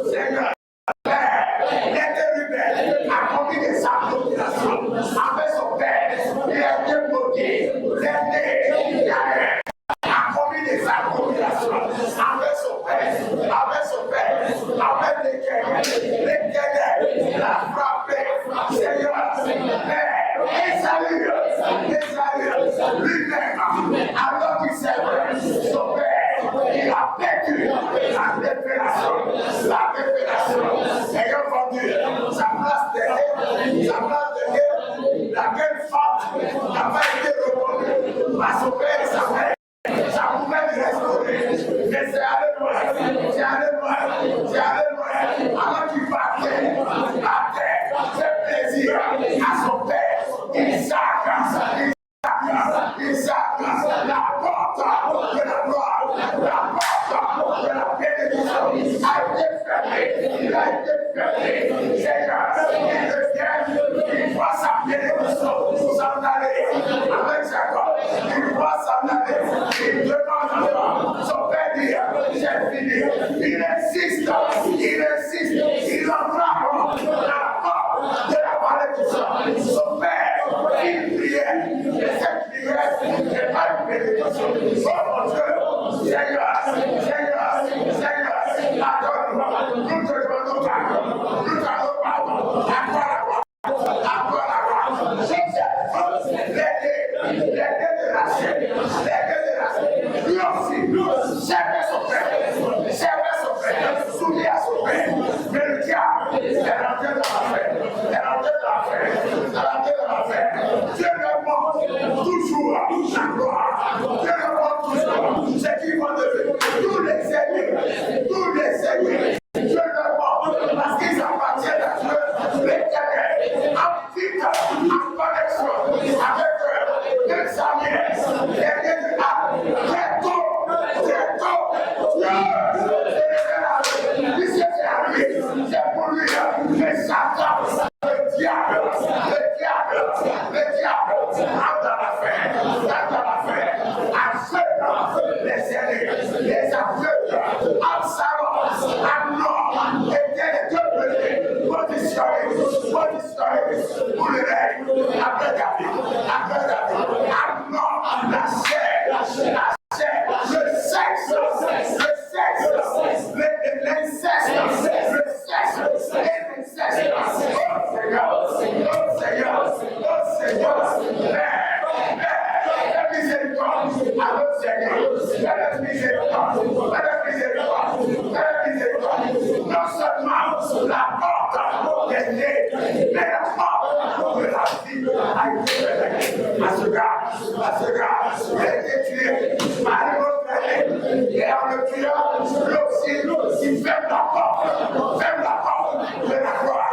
Seigneur, les rebelles a commis des abominations avec son père, il a été bloqué, il a commis des abominations avec son père, avec lesquels il a frappé, Seigneur, Esaü, lui-même, alors qu'il servait son père, il a perdu la révélation, ayant vendu sa place de laquelle femme n'a pas été reconnue par son père et sa mère. Ça pouvait me restaurer, mais c'est allé loin, alors qu'il battait, fait plaisir à son père, Isaac, la porte de la gloire, la porte de la bénédiction a été fermée, Seigneur, il revient, il voit sa bénédiction s'en aller avec Jacob, il voit s'en aller, il demande encore, son père dit, j'ai fini, il insiste, il entrave la porte de la bénédiction, son père, il priait, et cette prière n'est pas une bénédiction, oh mon Dieu, Seigneur, pardonne-nous, nous te demandons pardon, à toi la gloire. Les deux de la chaîne, lui aussi, servait son père, soumis à son père, mais le diable est rentré dans l'affaire, Dieu leur montre toujours la gloire, Dieu leur montre toujours ce qu'ils vont devenir, tous les ennemis, Dieu leur montre parce qu'ils appartiennent à Dieu, l'Éternel, en connexion avec eux, de Samuel, très tôt, Dieu, c'est pour lui, mais Satan, le diable, entre dans l'affaire, aveugle les ennemis, les aveugles, Absalom, Amnon, étaient les deux premiers positionnés pour le règne, après David, Amnon, la chair, le sexe, non seulement la porte est née, mais la porte de la vie a été fermée. À ce gars, il a été tué par une autre année, et en le tuant, lui aussi, il ferme la porte de la gloire,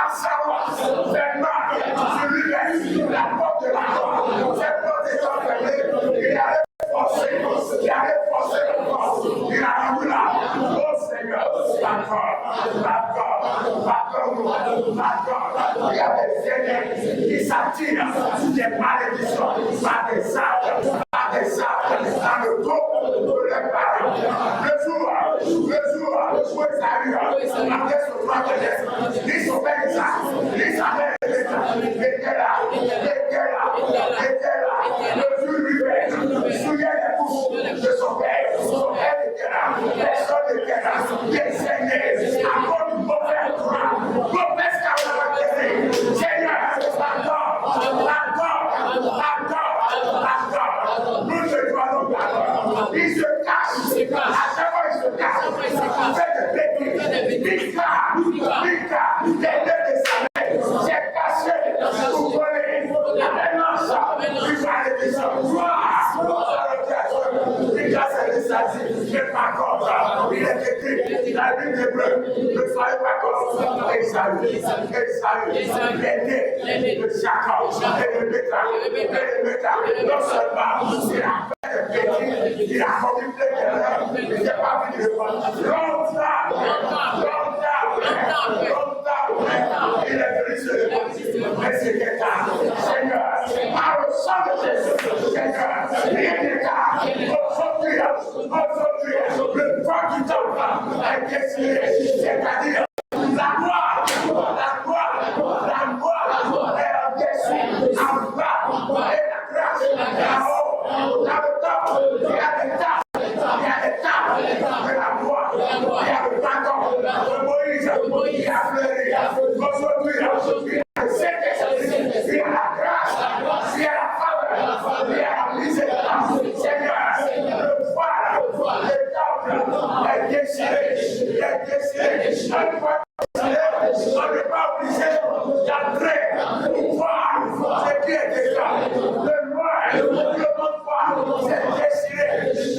Absalom fait mal sur lui-même, la porte de la gloire, cette porte étant fermée, il allait forcer le corps, il a rendu là, oh Seigneur, pardonne-nous, il y a des ennemis qui s'attirent des malédictions par des arbres, dans le dos de leurs parents. Le jour où Esaü après son droit de l'Est, dit son père Isaac, dit sa mère était là, le jour du père, souillait les bouches de son père était là, personne n'était là, des aînés, à cause du mauvais droit, mauvaise caractéristique, Seigneur, pardon, nous te demandons pardon, il se cache, à chaque fois il se cache, fait des bêtises, Mika, les deux de sa mère, s'est caché pour voler la mélange du malédiction, Mika s'est dissati, mais par contre, il est écrit, il a dit l'hébreu, ne soyez pas comme Esaü, l'aîné de Jacob, et le Béta, non seulement il a fait des bêtises, il a commis des erreurs, il n'a pas vu de longtemps, il est venu se lever, mais c'était tard, Seigneur, par le sang de Jésus, Seigneur, rien n'est tard, aujourd'hui, le temps du temps, est déchirée. C'est-à-dire, la gloire est au-dessus, en bas, et la grâce est là-haut, dans le temps, il y a des tables, de la gloire, il y a le bâton de Moïse, qui a fleuri, aujourd'hui, il y a le Saint-Esprit, il y a la grâce, il y a la faveur, il y a la miséricorde, Seigneur, le voile, le temple est déchiré, on n'est pas obligé d'entrer pour voir ce qui est déjà. Le noir, le monde voir, c'est déchiré.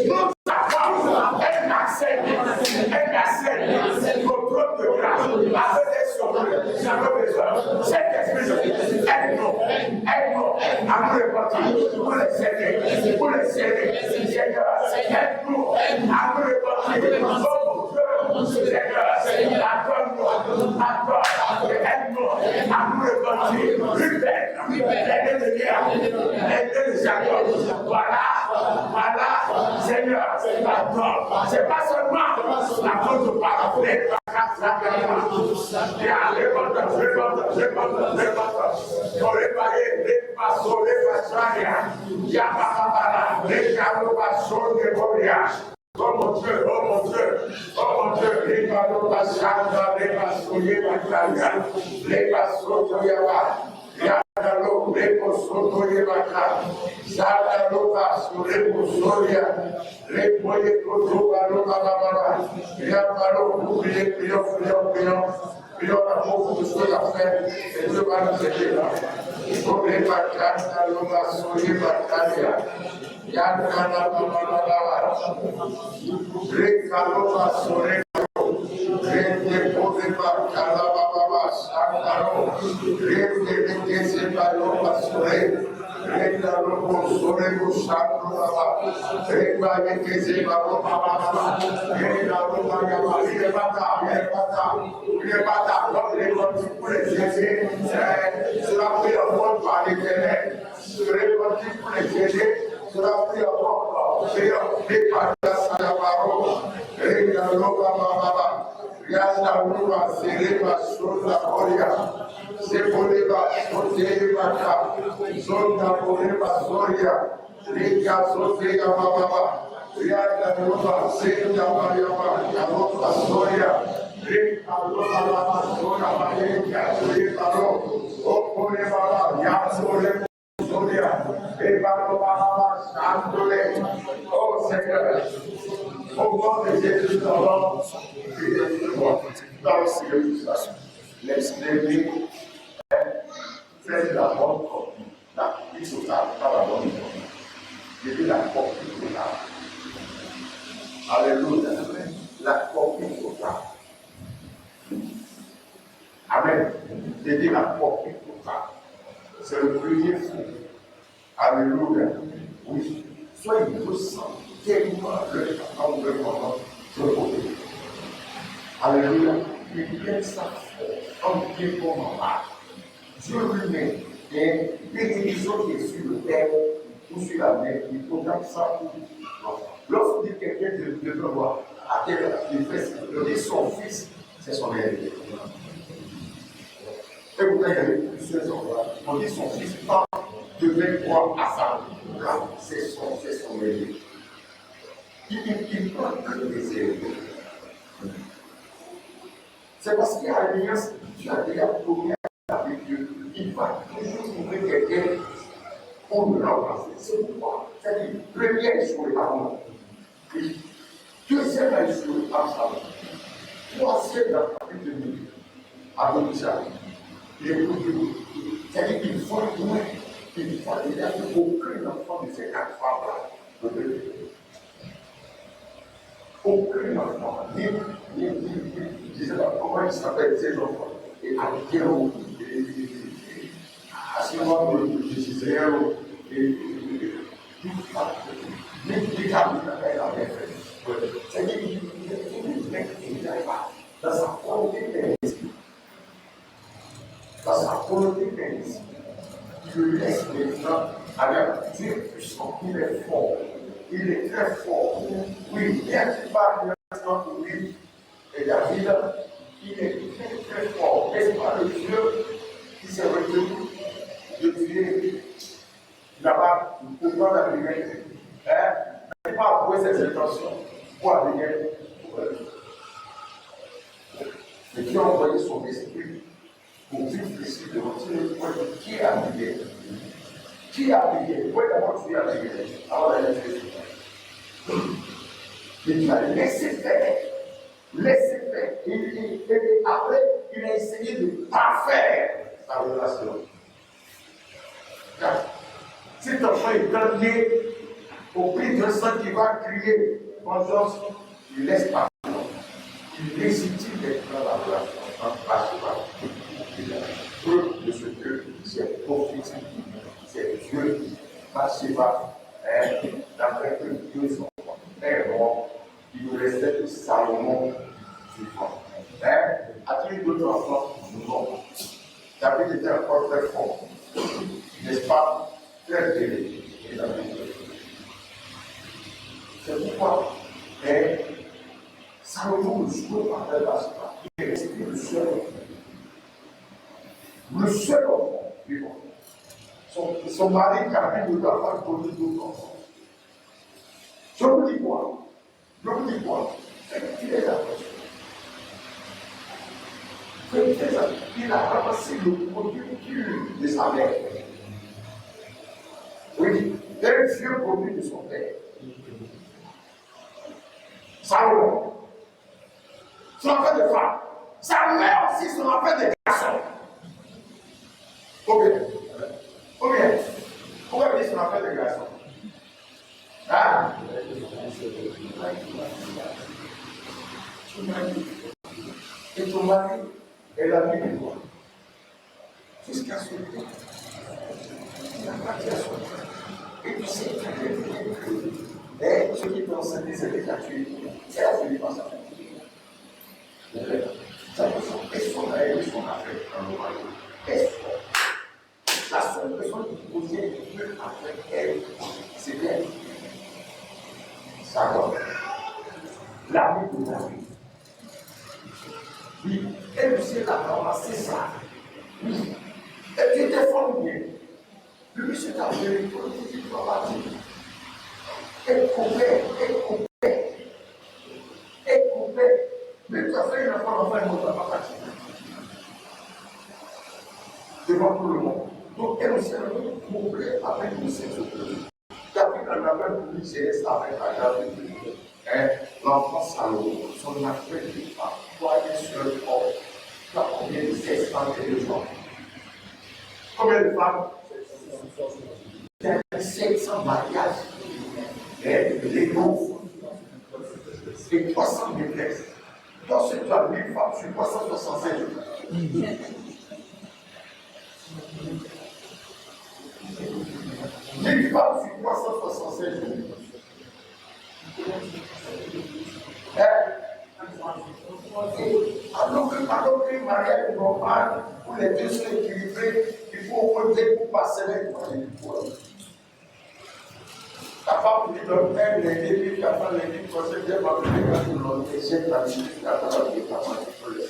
Nous avons un accès au trône de grâce. Avec des choses, j'avais besoin. Cet esprit, aide-nous à nous repentir, pour les aider, Seigneur, aide-nous à nous repentir. Seigneur, accorde-nous, aide-nous à nous repentir. Aidez les Jacob. Voilà, Seigneur, c'est pas seulement la faute de parler. Oh mon Dieu, les ballons passants, les bassoyers, les bassos, Yadalo, les possotos, les bacas, Zadalo, les possoria, les poyers, Yadalo, oubliez, prions. Il y aura beaucoup de choses à faire et Dieu va nous aider là. Il faut les bacas, les bassos, les bacas, Yadala, les calobas, Oh Seigneur, au nom de Jésus, nous allons l'exprimer, faire la bonne copie, la copie totale, pas la bonne copie. J'ai dit la copie totale. Alléluia. La copie totale. Amen. J'ai dit la copie totale. C'est le premier fou. Alléluia. Oui. Soyez innocents. Tellement le temps de moment de côté. Alléluia. Il vient ça comme Dieu pour mon âge. Dieu lui-même est bénédiction qui est sur le terre ou sur la mer. Il faut faire ça pour l'enfant. Lorsque quelqu'un de voir à terre, il fait son fils, c'est son héritier. Et vous voyez, plusieurs endroits, on dit son fils pas devait croire à ça. Là, c'est son héritier. Il prend que des héritiers. C'est parce qu'il y a l'alliance, tu as déjà promis avec Dieu. Il va toujours trouver quelqu'un pour nous remplacer. C'est pourquoi. C'est-à-dire, première chose, pardon. Deuxième chose, pardon. Troisième, la famille de Dieu. Avec ça. C'est-à-dire qu'il faut loin. Il faut déjà aucun enfant de ces quatre femmes-là ne peut vivre. Aucun enfant, ni disait comment il s'appelle ces enfants. Et à quel moment, à ce moment de Gisèle, et les gardes la même c'est-à-dire qu'il n'arrive pas dans sa volonté d'esprit. Dans sa volonté d'esprit. Je laisse maintenant avec Dieu puissant, il est fort. Il est très fort. Oui, bien qu'il parle maintenant pour lui, Abigail, mais qui a envoyé son esprit pour vivre ici de retirer qui est Abigail. Qui est Abigail? Pourquoi d'abord tu es Abigail? Avant d'aller tuer. Mais tu as laissé faire. Laissé faire. Et après, il a essayé de parfaire sa relation. Car si ton frère est donné au prix d'un sang qui va crier vengeance, il laisse pas. Il légitime d'être dans la relation entre Bathsheba et la preuve de ce que c'est prophétique. C'est Dieu, Bathsheba, d'après que Dieu son est mort, il nous restait que Salomon vivant. A-t-il d'autres enfants? Non. David était encore très fort, n'est-ce pas? Très élevé. C'est pourquoi Salomon ne jouait pas avec Bathsheba. Il est resté le seul enfant. Le seul enfant vivant. Son mari David ne doit pas donner d'autres enfants. Je vous dis quoi? Il est là. Il a ramassé le produit pur de sa mère. Oui, un vieux produit de son père. Salomon, son enfant de femme. Sa mère aussi, son enfant de garçon. Combien? Pourquoi il dit son enfant de garçon? Et ton mari est la vie de toi. Jusqu'à ce point. Il n'a pas dit à son frère. Et tu sais très bien que ce qui peut enseigner, c'est déjà tué. C'est la folie par sa famille. Ça peut être son rêve et son affaire dans le royaume. La seule personne qui posait Dieu avec elle, c'est elle. Ça va. L'ami de David. Oui, elle aussi, elle a ramassé ça. Oui. Et tu étais formé. Le monsieur t'a fait une politique de bâtir. Elle coupait. Mais tu as fait une enfant, elle ne t'a pas bâti. Devant tout le monde. Donc, elle aussi a un problème avec le sexe. David en avait pour lui, c'est avec David. L'enfant Salomon, son affaire de femme, toi, un seul homme. Tu as combien de sexe femmes et de femmes? Combien de femmes? Il y a 700 mariages. Les pauvres. Et 300 maîtresses. Toi, tu as 1000 femmes sur 365 jours. 1000 femmes sur 365 jours. Alors que le mariage est normal, où les deux sont équilibrés, il faut au moins 2 coups par semaine pour les pouvoirs. Ta femme dit donc, elle est début, ta femme est début, parce qu'elle va venir quand tu l'as dit, c'est la vie, la femme est ta femme est folle.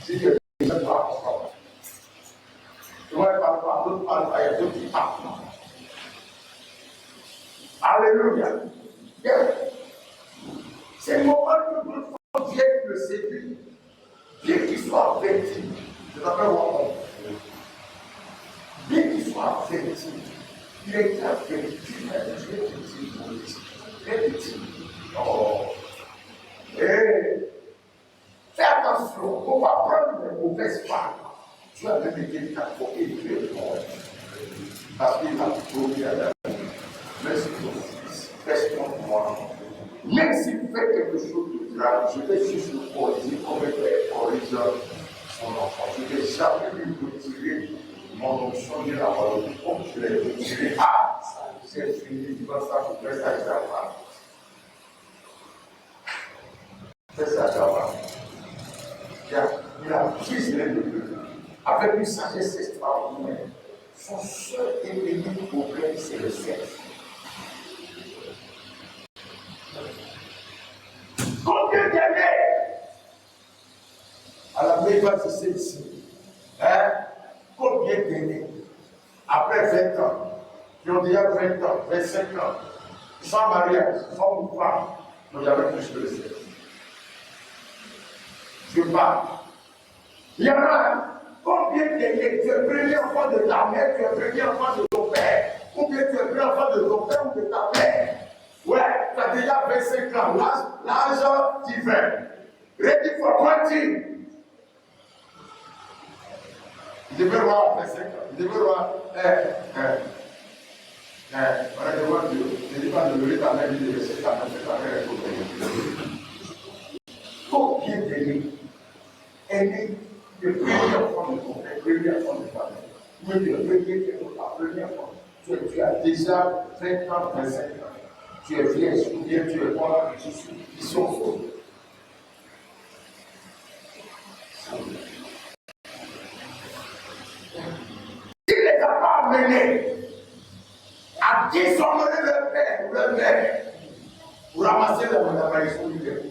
Si tu es pas encore. Tu vois, parfois, d'autres parlent, il y a d'autres qui parlent. Alléluia. C'est le moment que notre femme vienne le séduire, bien qu'il soit averti. Je l'appelle Wamon. Bien qu'il soit averti. Il est averti, très petit. Oh. Et fais attention, on va prendre les mauvaises femmes. Tu as même été pour élever le monde. Parce qu'il a promis à la vie. Merci ton fils, reste-moi. Même s'il fait quelque chose de grave, je vais juste le corriger comme il fait corriger son enfant. Je ne vais jamais lui retirer mon onction de la parole. Comme je l'ai retiré, c'est fini, tu vas ça, je fais ça à Java. Fais ça à Java. Il a pris les deux avec une sagesse extraordinaire. Son seul ennemi problème, c'est le sexe. Combien d'années à la méthode de celle-ci? Combien d'années? Après 20 ans, qui ont déjà 20 ans, 25 ans, sans mariage, sans femme, Donc il y avait plus que le sexe. Je parle. Il y en a combien d'années tu es premier enfant de ta mère, tu es premier enfant de ton père, ou bien tu es premier enfant de ton père ou de ta mère. Ouais, tu as déjà 25 ans, l'âge divin. Ready for 20. Il devait voir 25 ans. Il devait voir. On a demandé Dieu. Je ne dis pas de lever ta main, il dit c'est ta main, c'est ta main, il faut payer. Combien d'années aîné, le premier enfant de ton père, le premier enfant de ta mère, ou le premier enfant, tu as déjà 20 ans, 25 ans. Tu es vierge, ou bien tu es mort, ils sont faux. S'il ne les a pas amenés à déshonorer leur père ou leur mère pour ramasser leur apparition du père.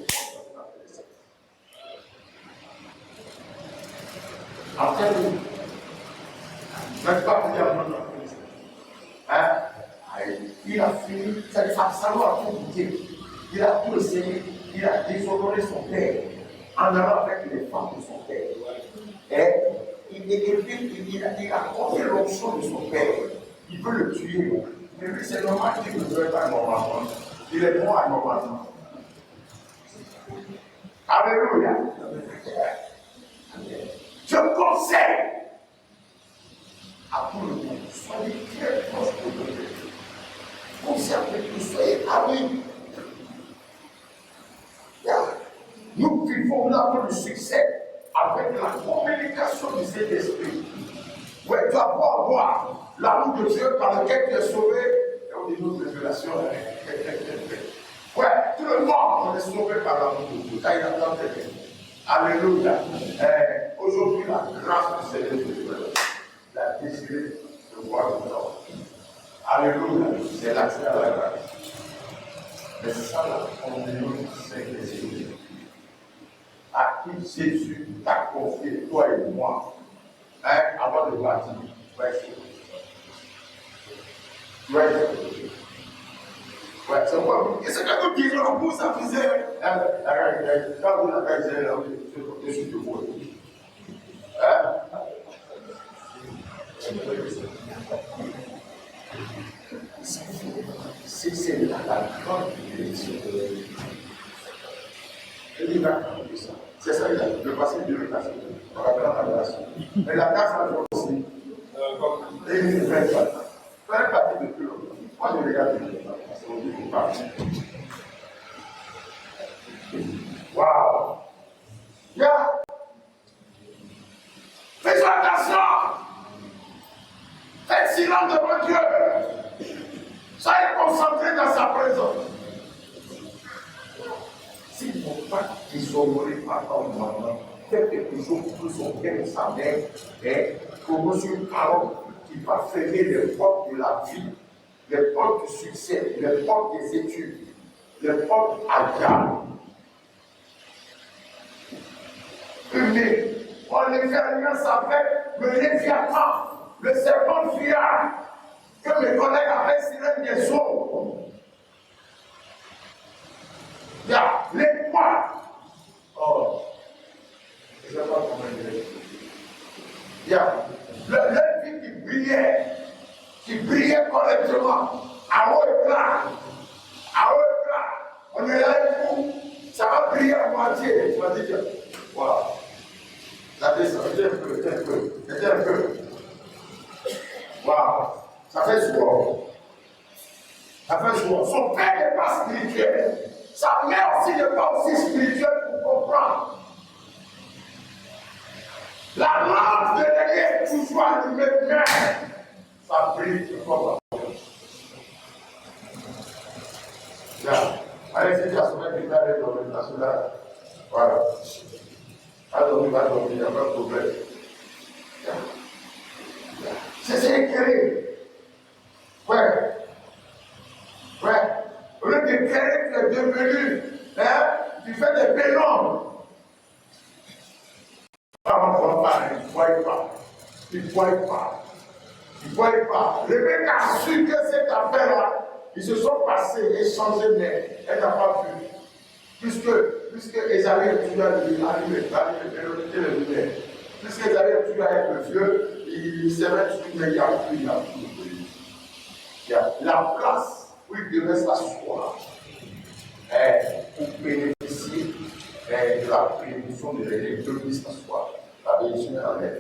Après, n'êtes pas prié à notre hein? Il a fini, ça va tout goûter. Il a tout essayé, il a déshonoré son père en allant avec les femmes de son père. Et il a porté l'option de son père. Il veut le tuer. Mais lui, c'est normal qu'il ne veut pas normalement. Il est mort normalement. Alléluia. Je conseille à tout le monde, soyez très proches de Dieu. Conservez tout, soyez amis. Nous vivons là pour le succès avec la communication du Saint-Esprit. Ouais, tu dois avoir l'amour de Dieu par lequel tu es sauvé. Et on dit notre révélation. Ouais, tout le monde est sauvé par l'amour de Dieu. Quand il attend quelqu'un. Alléluia. Aujourd'hui, la grâce du Seigneur Jésus l'a désiré de voir le monde. Alléluia. C'est l'accès à la grâce. Mais ça, la communion du Saint-Esprit, à qui Jésus t'a confié, toi et moi, avant de partir, tu vas être sauvé. Tu vas être sauvé. Ouais, c'est quoi? Et c'est quand vous dites, on pousse à faisait. Quand vous l'avez dit, je suis de vous. Si c'est la grande bénédiction. Je dis d'accord, ça. C'est ça, le passé de l'éducation. On va faire la grâce. Mais la grâce, elle fait aussi. Et il ne fait pas. Faire partie de tout le monde. Moi, je regarde les gens. C'est mon Dieu qui parle. Waouh! Yeah! Fais attention! Faites silence devant Dieu! Soyez concentrés dans sa présence. S'il ne faut pas déshonorer papa ou maman, faites quelque chose pour son père et sa mère, et prononcer une parole qui va fermer les portes de la vie, les portes du succès, les portes des études, les portes à garde. Mais on les fait alliance avec le Léviathan, le serpent fuyard, que mes collègues appellent sirène des eaux. Il y a l'étoile. Oh, je ne sais pas comment dire. Il y a le vie qui brillait correctement, à haut éclat. On est là et tout, ça va briller à moitié. Tu vas dire, voilà. Ça descend, un peu. Waouh, ça fait souvent. Son père n'est pas spirituel. Sa mère aussi n'est pas aussi spirituelle pour comprendre. La lampe de l'église est toujours allumée, mais ça brille comme ça. Allez, si tu as souhaité que tu as dormi, tu as souhaité. Voilà. Va dormir, il n'y a pas de problème. C'est éclairé. Ouais. Au lieu d'éclairer, tu es devenu, tu fais des pénombres. Il ne voit pas. Le mec a su que cette affaire-là, ils se sont passés, échangés, mais elle n'a pas vu. puisque Esaïe, tu as allumé le lumière. Puisque Esaïe, tu as avec le feu, il s'est mis sur il y a plus. Il y a la place où il devait s'asseoir pour bénéficier de la bénédiction de l'Église, il devait s'asseoir. La bénédiction est en l'air.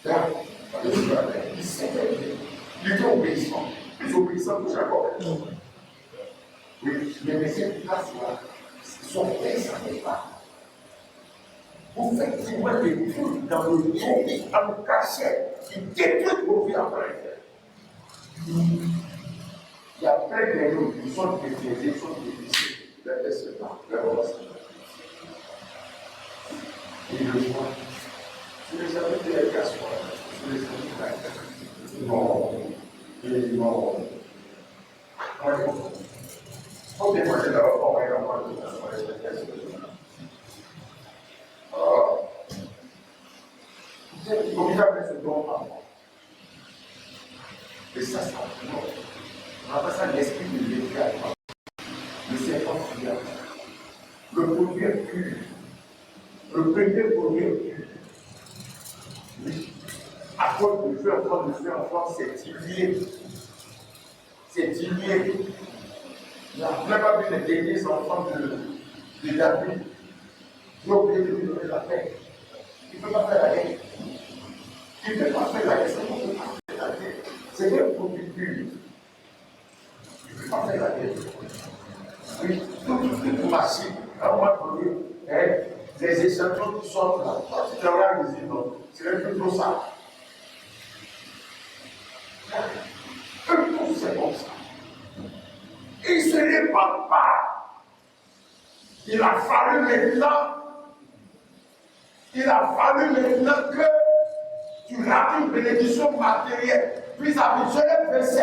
La bénédiction est en l'air. Il s'était il était obéissant. Plus obéissant que Jacob. Oui, mais cette place-là, son père ne savait pas. Vous faites des trucs dans le dos, dans le cachet, qui détruisent vos vies après. Il y a plein de gens qui sont défiés, qui sont défiés. Laissez pas, et le voit. Je les avais dit à Gaston, je les avais dit non. Faut déposer d'abord pour aller dans il faut bien mettre ce don par moi. Et ça, non. On appelle ça l'esprit de l'égal. Le serpent fiable. Le produit est pur. Le premier produit est pur. Oui. À cause de feu, en train de faire enfant, c'est dilué. C'est dilué. Il n'a même pas vu les derniers enfants de David. Il a oublié de lui donner la paix. Il ne peut pas faire la guerre. Il ne peut pas faire la guerre. C'est ne peut pas faire la guerre. C'est un produit pur. Il ne peut pas faire la guerre. Oui, tout marché. À un moment donné, les échantillons qui sortent là, quand tu travailles les îles, c'est plutôt ça. Tout c'est comme ça. Il ne se répand pas. Il a fallu maintenant que tu rates une bénédiction matérielle. Puis Genèse 27.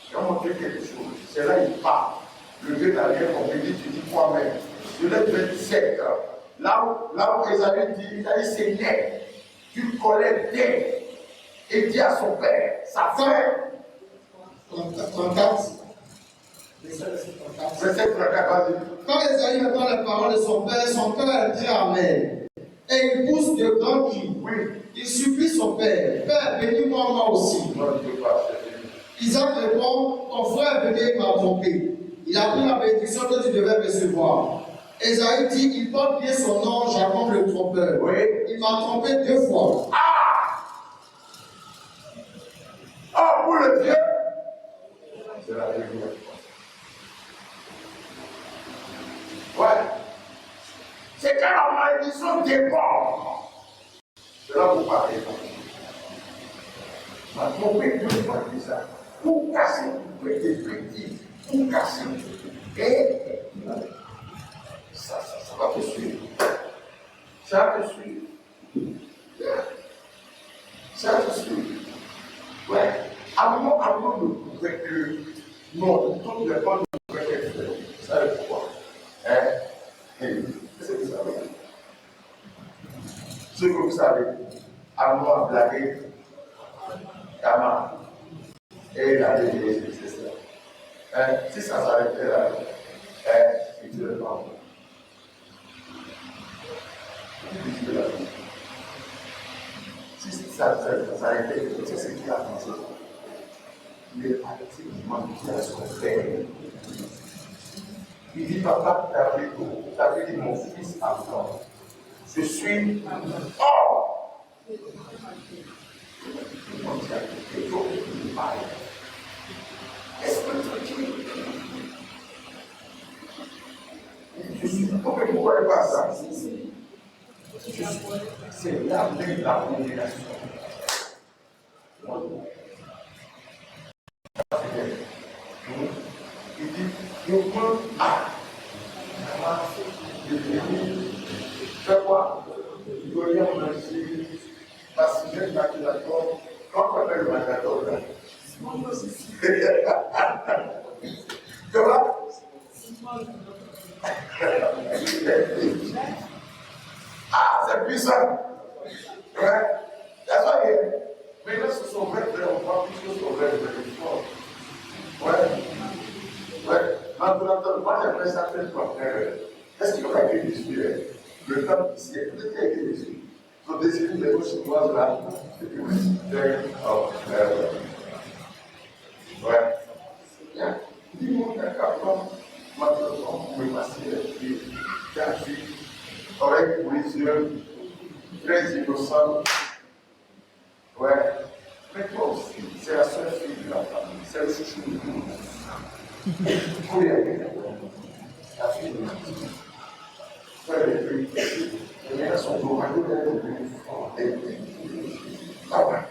Je vais montrer quelque chose. C'est là il parle. Le Dieu n'a rien compris, tu dis toi-même. Genèse 27. Là où Esaü dit, c'est net. Tu collectes bien. Et dit à son père, sa frère. 34. Verset 34, vas-y. Quand Esaü entend les paroles de son père dit Amen. Et il pousse de grands cris. Oui. Il supplie son père. Père, bénis-moi moi aussi. Non, je ne peux pas. Isaac répond, ton frère venu m'a trompé. Il a pris la bénédiction que tu devais recevoir. Esaü dit, il porte bien son nom, Jacob le trompeur. Oui. Il m'a trompé 2 fois. Ah, pour le Dieu, c'est la vérité. Ouais. C'est quand la malédiction déborde. C'est là où vous parlez. Il m'a trompé 2 fois déjà. Pour casser, pour être petit, pour casser. Et ça va te suivre. Ça va te suivre. Ça va te suivre. Ouais. À un moment, ne pouvait que. Non, tout le temps ne pouvait que faire. Vous savez pourquoi? C'est ce que vous savez. Ce que vous savez, à un moment, blagué, Kama, et il a dit, c'est ça. Si ça s'arrêtait là, il dit le temps. Si ça s'arrêtait, c'est ce qu'il a pensé. Il est activement dit à son frère. Il dit, papa, t'as dit mon fils enfant. Je suis hors. Est-ce que je suis pourquoi il pas ça? C'est là même la congrégation. Il dit, je prends fais quoi? Il doit y avoir parce que j'ai le maquinateur. Quand on appelle le maquinateur, là, tu vois? C'est puissant. Ouais. C'est ça, mais là, ce sont vrais, on voit plus que ce sont vrais, Ouais. Maintenant, moi j'aimerais ça faire quoi? Est-ce qu'il aurait été déçu? Le temps ici, peut-être qu'il a été déçu. Son désir de l'ego chinoise là, et puis ouais. Bien. Dis-moi d'accord, maintenant, vous pouvez passer les pieds, gratuit, oreilles pour les yeux, très innocent. Ouais. Mais toi aussi, c'est la seule fille de la famille, c'est le chouchou de tout. Vous y allez, la fille de la famille. Ouais, les filles, elles sont beaux, ah ouais.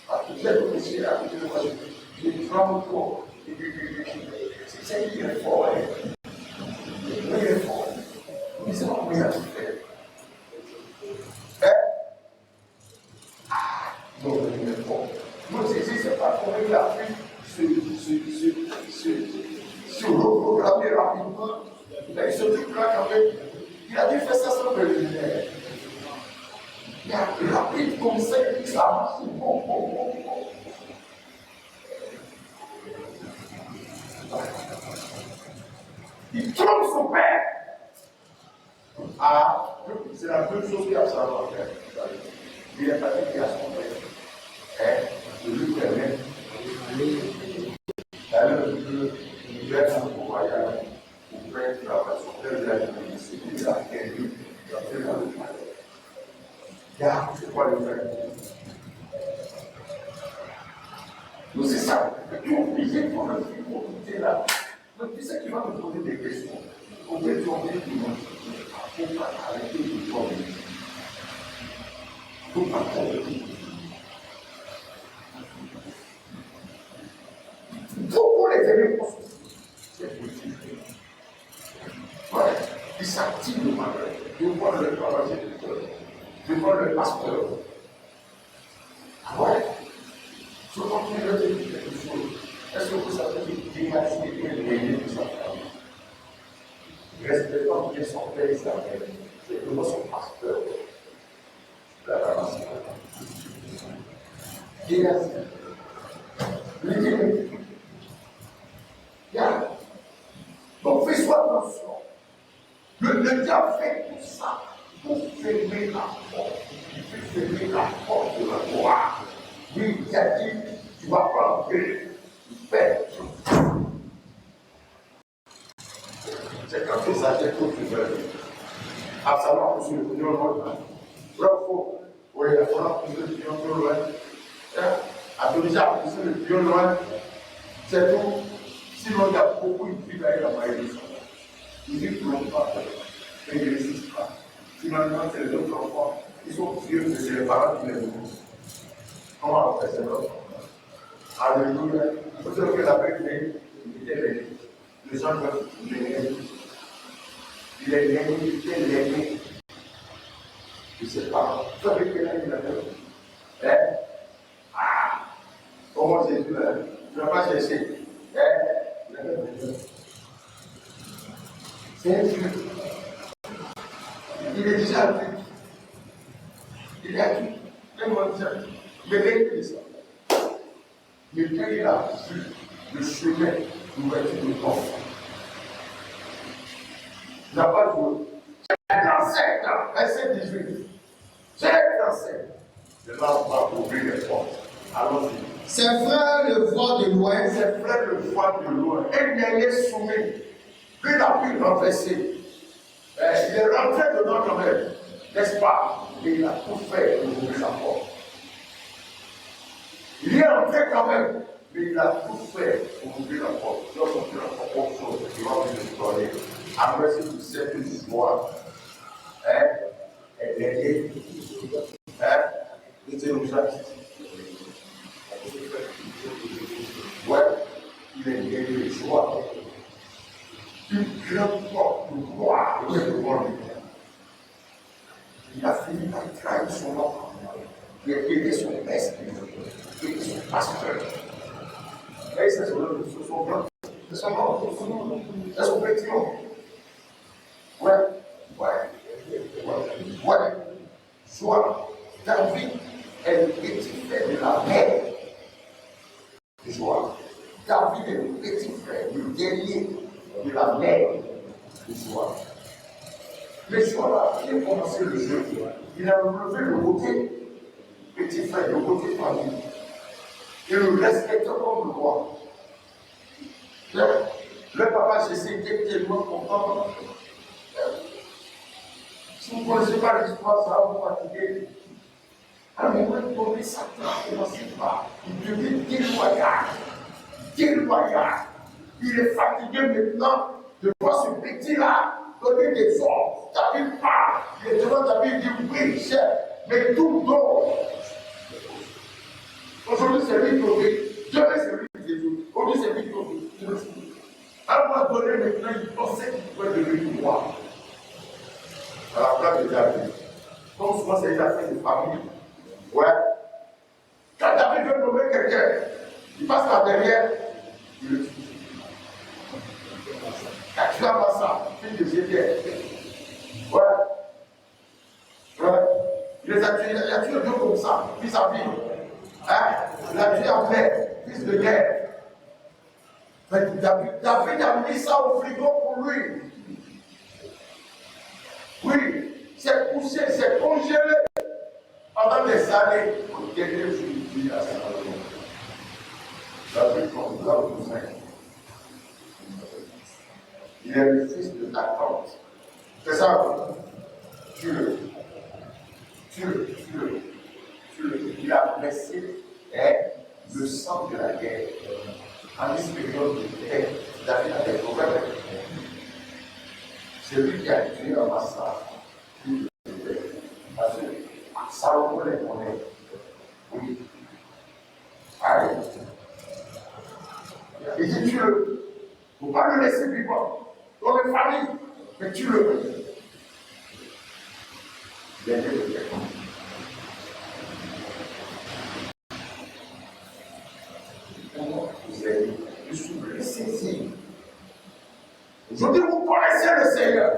À toutes les policiers, à toutes les voitures, ils tremblent trop. C'est il est fort, il est fort. Mais c'est pas comment il a tout fait. Donc, il est fort. Moi, c'est pas comment il a pu se reprogrammer rapidement. Il se dit là quand même. Il a dû faire ça sans préliminaire. Il a rapide comme ça, ça marche. Il trompe son père. Ah, c'est la même chose qu'il a ça à faire. Il est parti à son père. De lui permettre d'aller vers son voyage pour faire travailler son père de la vie. Il a perdu, il a fait dans le mal. Regarde, c'est quoi le faire? Donc c'est ça. Tu es obligé de prendre pour quitter là. Donc tu sais qu'il va me poser des questions. On peut tourner tout le monde. Il ne faut pas arrêter de tourner. Il ne faut pas arrêter. Beaucoup les élèves pensent c'est possible. Ouais, ils s'activent le malheur. Je vois le travail de cœur. Je vois le pasteur. Ah ouais? Je continue de dire quelque chose. Est-ce que vous savez qu'il y a une de sa famille? Respectant bien son père Israël, c'est que son pasteur. La ramasser. Regarde. Regarde. Donc fais-toi attention. Le diable fait tout ça pour fermer la porte. Il fait fermer la porte de la gloire. Oui, il a dit, tu vas pas entrer. Fais. C'est quand il s'agit tout de faire. Absalom pour le pognon loin. Bravo. Oui, il faut pousser le pognon loin. Adonija a poussé le pognon loin. C'est tout. Sinon, il y a beaucoup de filles à la maïs. Ils ne peuvent pas faire. Ils ne résistent pas. Finalement, c'est les autres enfants. Ils sont vieux, mais c'est les parents qui les poussent. Comment on fait ça? Alléluia. Vous savez que la paix était l'aîné. Les gens veulent l'aîné. Il est l'aîné, il est l'aîné. Je ne sais pas. Vous savez que l'aîné, il a fait. Ah! Comment Jésus, je ne vais pas chercher. Il a fait. C'est un Dieu. Il est déjà adulte. Il est adulte. Même moi, mais l'église est ça. Mais quand il a vu le chemin d'ouverture de porte, il n'a pas joué. Dans 7 ans, verset 18, j'ai dans 7. Je n'ai pas ouvrir les portes. Allons-y. Ses frères le voient de loin. Ses frères le voient de loin. Et il est soumis. Lui n'a pu renverser. Il est rentré dedans quand même. N'est-ce pas? Et il a tout fait pour ouvrir la porte. Il est entré quand même, mais il a tout fait pour ouvrir la porte. Il va ouvrir la porte autre chose, il va ouvrir l'histoire. Après, si tu sais que l'histoire, elle est liée, c'était une chose. Ouais, il est lié de joie. Une grande porte de gloire devant lui. Il a fini par trahir son enfant. Il a été son maître, il était son pasteur. Et c'est son blanc. C'est son blanc. C'est son petit nom. Ouais. Soit David est le petit frère de la mère. Joie. David est le petit frère, le guerrier, de la mer du soir. Mais ce soir-là, il a commencé le jeu. Il a relevé le côté petit frère, le côté famille. Et le respectait comme le roi. Le papa Jésus était tellement content. Si vous ne connaissez pas l'histoire, ça va vous fatiguer. À un moment donné, Satan a commencé par. Il devient déloyal. Déloyal. Il est fatigué maintenant de voir ce petit-là donner des ordres. David parle. Il est devant David, il dit oui, chef, mais tout don. Aujourd'hui, c'est lui qui obéit. Demain, c'est lui qui Jésus. Aujourd'hui, c'est lui qui obéit. À un moment donné, maintenant, il pensait qu'il pouvait devenir roi. À la place de David. Comme souvent, c'est une affaire de famille. Ouais. Quand David veut nommer quelqu'un, il passe par derrière, il le tue. Tu as pas ça, fille de Jésus. Ouais. Ouais. Il les a tués, il a tué deux comme ça, fils à fille. Hein? Il a tué en paix, fils de guerre. Mais David a mis ça au frigo pour lui. Oui, c'est poussé, c'est congelé. Pendant des années, au dernier jour, il dit à Salomon, David, comme nous avons besoin. Il est le fils de ta tante. C'est ça, tue-le. Tue-le. Il a blessé le sang de la guerre. En une période de guerre, David a des problèmes. C'est lui qui a tué Amasa. Parce que Salomon les connaît. Oui. Allez. Il dit tue-le. Il ne faut pas le laisser vivre. Dans les familles, mais tue-le. Il a été le guerre. Vous avez le souffle saisi. Aujourd'hui, vous connaissez le Seigneur.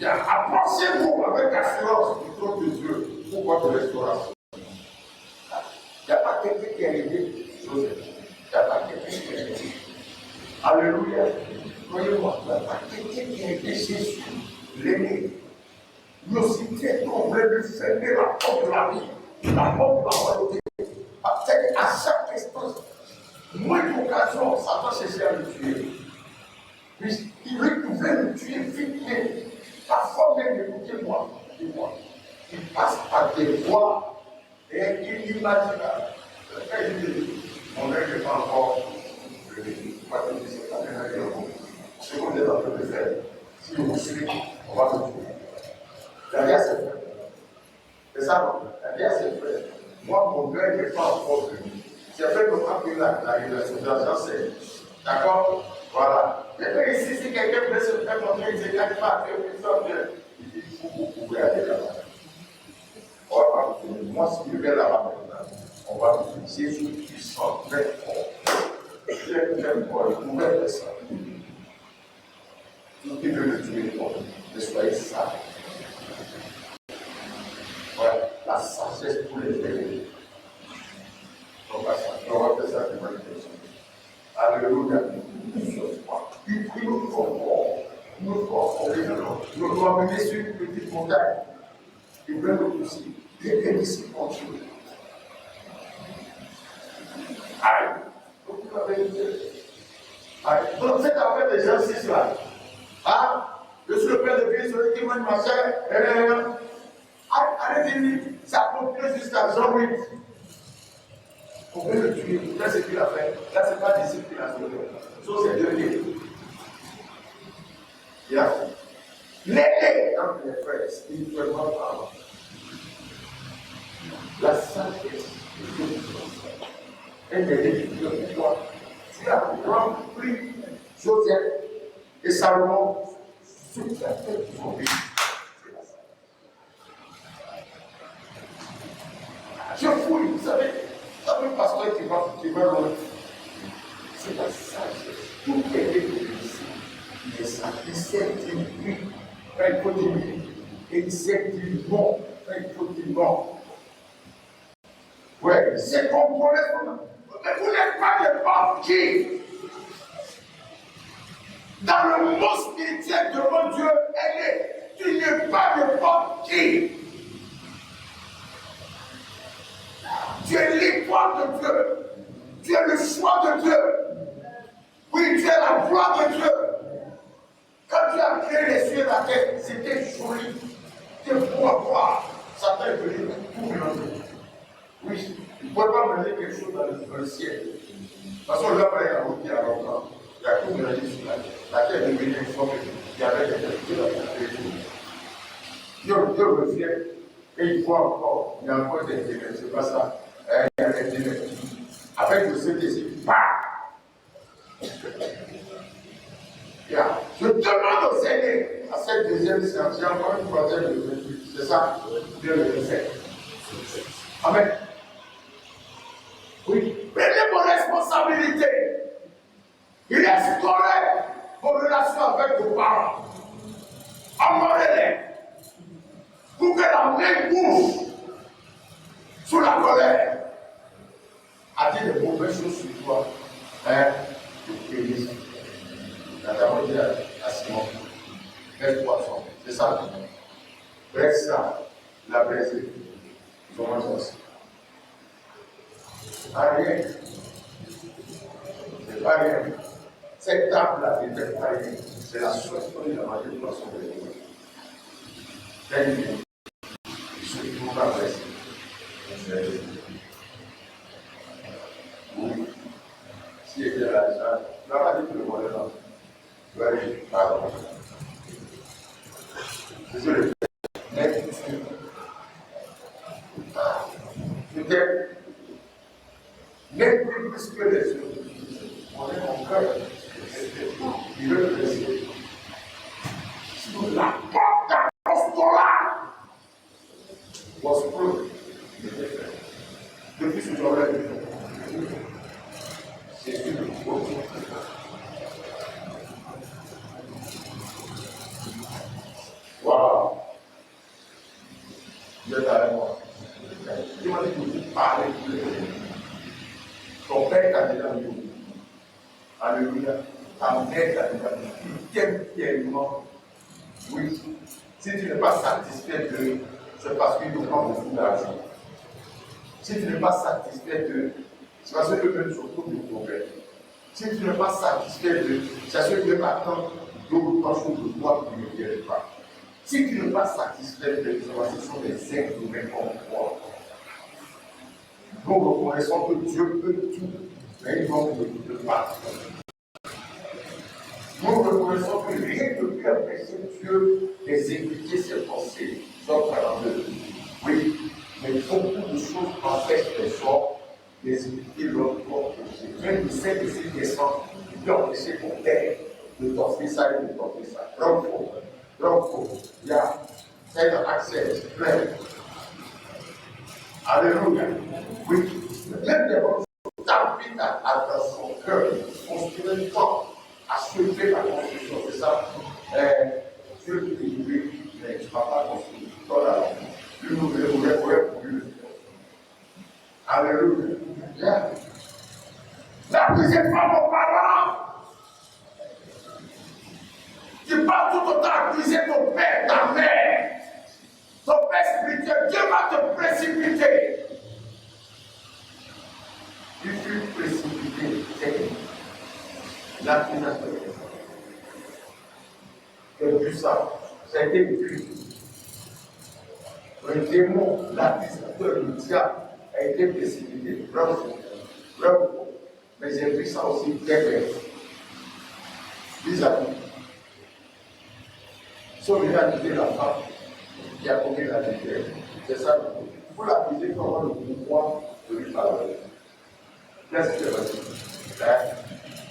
Approchez-vous avec assurance du trône de Dieu pour votre restauration. Il n'y a pas quelqu'un qui est aidé, Joseph. Il n'y a pas quelqu'un qui est aidé. Alléluia. Voyez-moi, il n'y a pas quelqu'un qui a aidé Jésus, l'aîné. Lui aussi, très comblé, lui fermer la porte de la vie, la porte de la royauté. À chaque instant, moins d'occasion, Satan cherchait à le tuer. Puis, il pouvait le tuer vite, mais parfois même, écoutez-moi, il passe par des voies inimaginables. Mon rêve n'est pas encore venu. Ce qu'on est en train de faire, si vous suivez, on va le tuer. La guerre, c'est fait. C'est ça, non? La guerre, c'est fait. Moi, mon rêve n'est pas encore venu. C'est fait qu'on a pris la révélation d'argent, c'est. D'accord? Voilà. Maintenant, ici, si quelqu'un veut se faire montrer, il ne s'éclate pas, il dit, vous pouvez aller là-bas. On va pas vous finir. Moi, si je vais là-bas maintenant, on va vous finir. Jésus puissant, très fort. Très fort, il pouvait faire ça. Tout qui veut le tuer, ne soyez sages. Voilà, la sagesse pour les aider. On va faire ça devant les personnes. Alléluia. Il prie nous fort. Nous devons amener sur une petite montagne. Il veut nous pousser. Bien ici pour Dieu. Aïe. Donc, vous avez dit. Aïe. Donc, cette affaire des gens 6 là. Ah, je suis le père de Dieu, celui qui mène ma chair. Allez-y, ça continue jusqu'à Jean 8. On veut le tuer. Là, c'est qu'il a fait. Là, ce n'est pas disciple qu'il a sauvé. Sauf c'est Dieu qui il a fait. L'aider entre les frères, spirituellement parlant. La sagesse de Dieu. Elle est de toi. Tu as rempli Joseph et Salomon sur la tête de son pays. Je fouille, vous savez, un pasteur qui va loin. C'est la sagesse. Tout est réglé ici. Il est sage. Il sait dire oui quand il faut dire oui. Et il sait dire non quand il faut dire non. Ouais, c'est contrôlé. Mais vous n'êtes pas des banquiers. Dans le monde spirituel de mon Dieu est né. Tu n'es pas n'importe qui. Tu es l'étoile de Dieu. Tu es le choix de Dieu. Oui, tu es la gloire de Dieu. Quand tu as créé les cieux et la terre, c'était joli. C'était beau à voir. Satan est venu tout mélanger. Oui, il ne pouvait pas mélanger quelque chose dans le ciel. Parce qu'on l'a pas écouté à longtemps. Il a tout mélangé sur la terre. La terre est devenue une forme. Il y avait des choses. Dieu le fait. Et il faut encore. Il y a encore des ténèbres. C'est pas ça. Il y a des ténèbres. Avec le CTC. Yeah. Je demande au Seigneur à cette deuxième séance, j'ai encore une troisième de 28, c'est ça, Dieu le fait. Amen. Oui, prenez vos responsabilités. Restaurez vos relations avec vos parents. Honorez-les. Pour que la main bouge sous la colère. A dit de mauvaises choses sur toi. Je prie. D'abord dit à Simon, reste poisson, c'est ça. Reste ça, la blessée. Comment ça se c'est pas rien. C'est pas rien. Cette table-là n'était pas rien. C'est la source de la magie de poisson de l'église. C'est une vie. Il ne faut pas blesser. Oui. Si il était là, il n'a pas dit que le monde est là. Oui, pardon. Désolé. Mais peut-être, même plus que les autres, on est mon cœur. Il veut le laisser. Sur la porte d'Apostolat was closed. Depuis ce jour-là, c'est une autre. Wow! Dieu est avec moi. Dieu m'a dit que vous parlez tous les jours. Ton père t'a déjà mis. Alléluia. Ta mère t'a déjà mis. Tu t'aimes tellement. Oui. Si tu n'es pas satisfait d'eux, c'est parce qu'ils n'ont pas beaucoup d'argent. Si tu n'es pas satisfait d'eux, c'est parce qu'eux-mêmes sont tous des problèmes. Si tu n'es pas satisfait d'eux, c'est parce qu'eux-mêmes attendent d'autres ou trois choses de toi qui ne viennent pas. Si tu n'es pas satisfait de ce sont des êtres humains comme toi. Nous reconnaissons que Dieu peut tout, mais il manque de pas. Nous reconnaissons que rien ne peut empêcher Dieu d'exécuter ses pensées. Job 42. Oui, mais beaucoup de choses empêchent les hommes d'exécuter leur propre projet. Même le Saint-Esprit descend, il peut empêcher ton père de t'offrir ça et de t'offrir ça. Donc, il y a cet accès plein. Alléluia. Oui. Même des bonnes choses, David a dans son cœur construit le temps à soulever la construction. C'est ça. Dieu qui est livré, mais tu ne vas pas construire. Voilà. Lui nous voulait pour lui. Alléluia. Yeah. N'accusez pas vos parents. Tu vas tout autant accuser ton père, ta mère, ton père spirituel. Dieu va te précipiter. Il fut précipité. C'est l'accusation. J'ai vu ça. Ça a été vu. Le démon, l'accusateur, le diable, a été précipité. Bravo. Mais j'ai vu ça aussi très bien. Vis-à-vis. Sauf qu'il a quitté la femme qui a commis la défaite. C'est ça. Il faut l'accuser pour avoir le pouvoir de lui parler. Qu'est-ce qui s'est passé?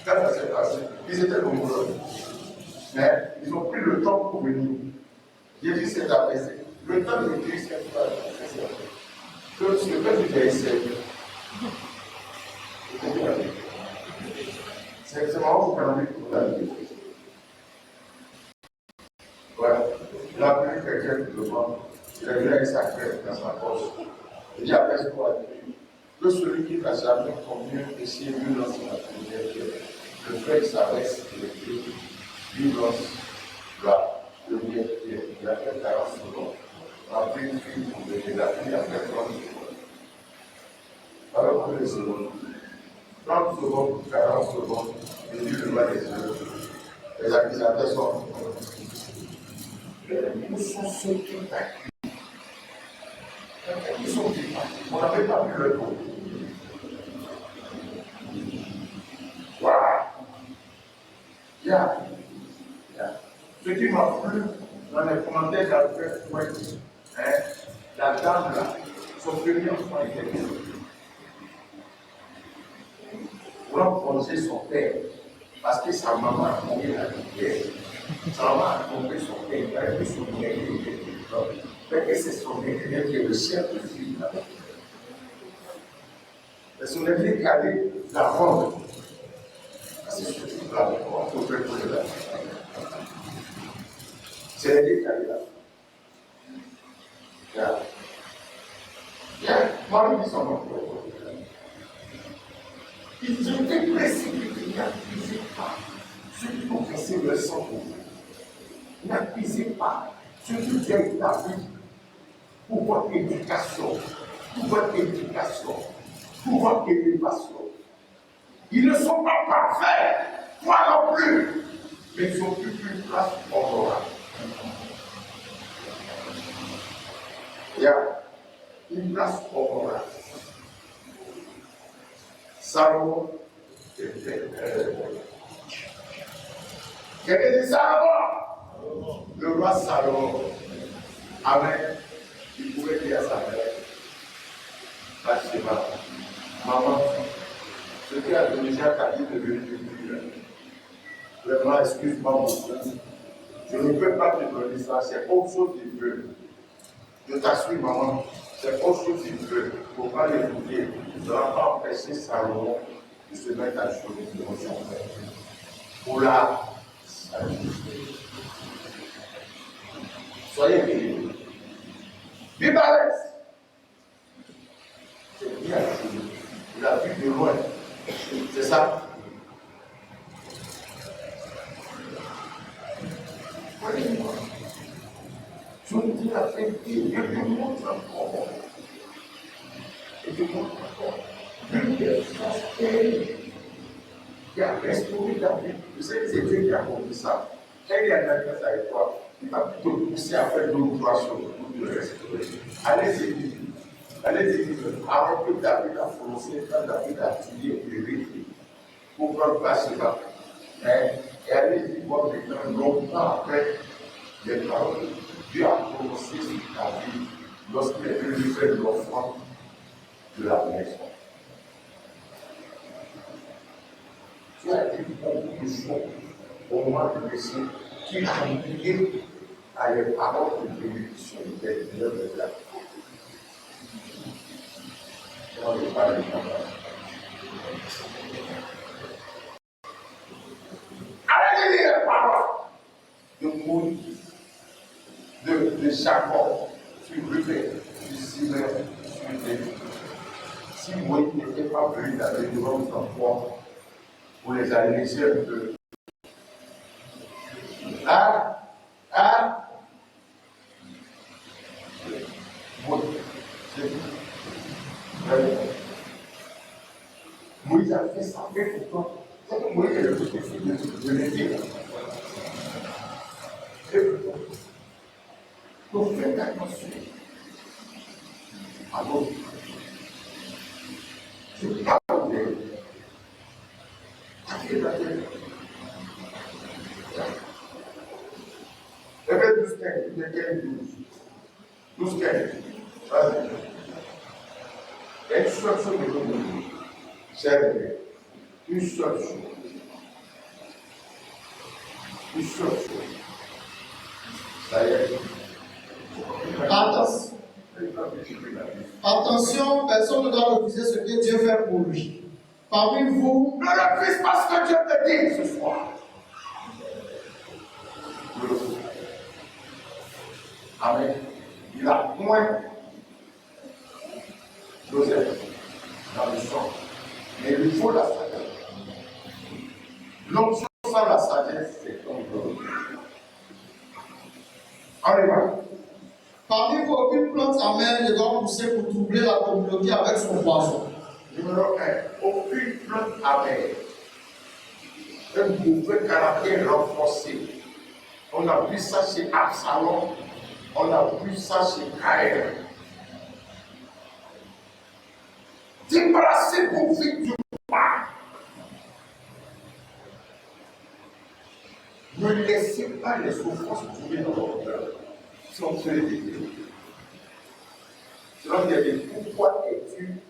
Quand ça s'est passé, ils étaient nombreux. Mais ils ont pris le temps pour venir. Jésus s'est adressé. Le temps de Christ s'est adressé. Que ce que tu as essayé. C'est marrant pour qu'on pour la vie. Voilà. Il a pris quelqu'un devant. Il a vu avec sa crête dans sa poche. Il dit après ce qu'on a dit. Que celui qui n'a jamais commis un péché, lui lance la première pierre. Le frère s'arrête et le Dieu. Give us that. Il a fait 40 secondes. On a pris une fille pour venir. Il a fait 30 secondes. Alors, prenez les secondes. 30 secondes, 40 secondes. Et Dieu le voit les yeux. Les accusateurs sont. Nous sommes ceux qui t'accusent. Ils sont vivants. On n'avait pas pu le coup. Voilà. Yeah. Ce qui m'a plu dans les commentaires d'Alfred Pointe, la dame là, son premier enfant était bien. On a plongé son père parce que sa maman a tombé la rivière. Sa maman a tombé son père, il a pris son père qui était vivant. Mais que c'est son père qui est le chef de fille là. Et son ennemi qui allait la rendre. C'est ce qui va on peut préparer la c'est l'ennemi qui allait là. Moi, je dis son nom. Ils ont été précipités, n'accusez pas ceux qui ont versé le sang pour vous. N'accusez pas ceux qui viennent la vie pour votre éducation, pour votre éducation, pour votre élévation. Ils ne sont pas parfaits, toi non plus, mais ils occupent une place honorable. Il y a une place honorable. Salomon était Quel dit Salomon? Le roi Salomon avait, il pouvait dire à sa mère, Bathsheba, maman, ce qui a donné Jacques a dit de venir te dire, vraiment, excuse-moi beaucoup, je ne peux pas te donner ça, c'est autre chose qu'il veut. Je t'assure, maman, c'est autre chose qu'il veut. Il ne faut pas l'écouter. Ça ne va pas empêcher Salomon de se mettre à jouer devant son père. Pour la saluer. Soyez bénis. Vive à l'aise. C'est bien joué. Il a vu de loin. C'est ça. Voyez-moi. Je vous dis la vérité, je te montre encore. Et je montre encore. Une des forces qui a restauré David. Vous savez, c'est Dieu qui a compris ça. Quand il y a une alliance avec toi, il va plutôt pousser à faire deux ou trois choses pour te restaurer. Allez-y, allez-y. Avant que David a prononcé, quand David a tué et réécrit, pour prendre place là. Et allez-y voir maintenant, longtemps après, les paroles que Dieu a prononcées sur David lorsqu'il est venu faire l'offrande de la maison. Tu as dit beaucoup de choses au moment de laisser qui ont lié à les paroles de bénédiction des œuvres de la vie. On ne parle pas. Allez lire les paroles de Moïse, de Jacob, sur Ruben, sur Simon, sur David. Si Moïse n'était pas venu dans les devant d'enfants pour les alléger un peu. Moïse a fait ça, mais pourtant, c'est que Moïse est le petit-fils de Lévi. Donc faites attention à l'autre. C'est pas vrai. Réveille 12 15, il y a quel 12 15. Vas-y. Il y a une seule chose que je vous dis. C'est une seule chose. Une seule chose. Ça y est. Attention, personne ne doit refuser ce que Dieu fait pour lui. Parmi vous, ne refuse pas ce que Dieu te dit ce soir. Amen. Il a point Joseph dans le sang. Mais il faut la sagesse. L'onction sans la sagesse, c'est comme l'eau. On y va. Parmi vous, aucune plante amère ne doit pousser pour troubler la communauté avec son poison. Numéro 1, aucune plante amère. Un mauvais caractère renforcé. On a vu ça chez Absalom, on a vu ça chez Caïn. Débarrassez-vous vite du mal. Ne laissez pas les souffrances trouver dans votre cœur. Si on fait des vidéos. Sinon, il y a des pourquoi es-tu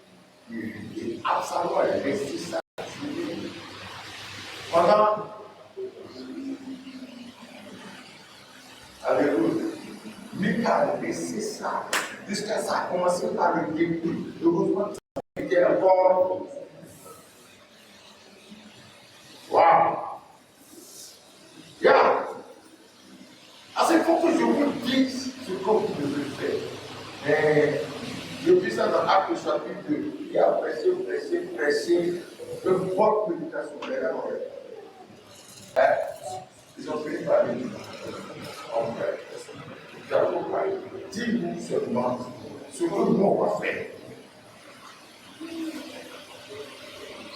Absalom a laissé ça pendant. Alléluia. Mika a laissé ça jusqu'à ça a commencé par le début. Heureusement, ça était encore. Waouh! Yeah! Il faut que je vous dise ce que vous devez faire. Depuis ça, dans Actes chapitre 2, il a pressé de votre prédication. Ils ont fini par lui dire, en fait, dis-nous seulement ce que nous on va faire.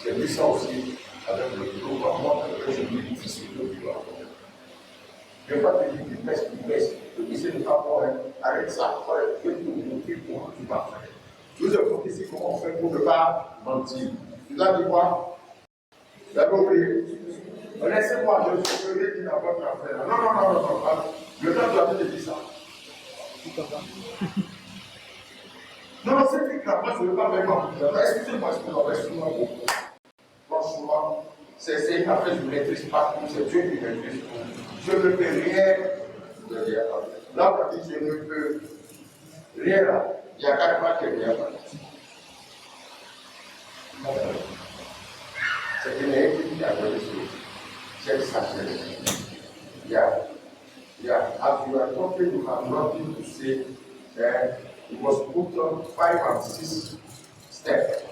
C'est lui ça aussi, avec le gouvernement, que je dis difficile de vivre. Je ne vais pas te dire qu'il baisse, je dis c'est le rapport, arrête ça, que tu montrer comment tu vas faire. Nous avons ici comment on fait pour ne pas mentir. Tu as dit quoi? Tu as oublié? Laissez-moi, je suis venu dire à votre affaire. Non. Le temps doit te dire ça. Non, c'est plus clair. Moi, je ne veux pas vraiment. Excusez-moi beaucoup. Franchement, c'est une affaire, je ne maîtrise pas tout. C'est Dieu qui maîtrise tout. Je ne peux rien. Là, on dit je ne peux rien là. Il y a carrément quelqu'un. C'est une équipe qui a donné ce sagesse. Yeah. As you are talking, you have nothing to say. You must put on 5 and 6 steps.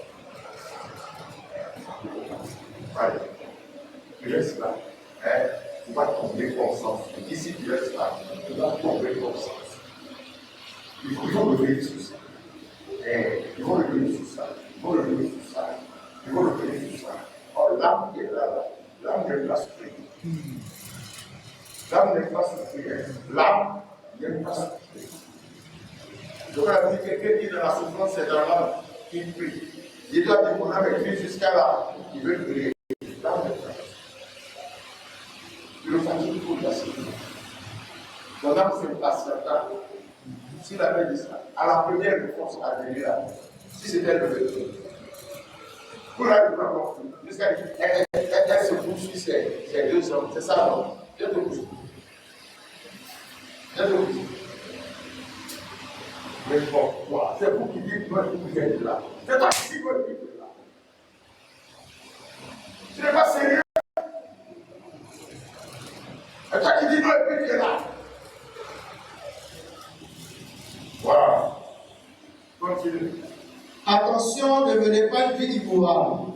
Right. Tu restes là. Tu vas tomber comme ça. Ici, tu restes là. Tu vas tomber comme ça. Il faut revenir sur ça. Il faut revenir sur ça. Oh, l'âme qui est là. L'âme n'est pas souffrir. L'âme n'est pas souffrir. L'âme n'est pas souffrir. Je voudrais dire quelqu'un qui est dans la souffrance, c'est dans l'âme qui prie. Il doit dire qu'on a vécu jusqu'à là. Il veut prier. L'âme n'est pas souffrir. Le fatigue pour la souffrance. Ton âme se passe là. S'il avait dit ça, à la première réponse à venir là, si c'était le vœu, pour la réponse, jusqu'à elle se poursuit ces 2 hommes, c'est ça, non? Je te dis. Mais bon, c'est vous qui dites que vous êtes là. C'est pas si vous êtes là. Ce n'est pas sérieux. C'est toi qui dis que tu es là. Voilà. Continue. Attention, ne menez pas une vie immorale.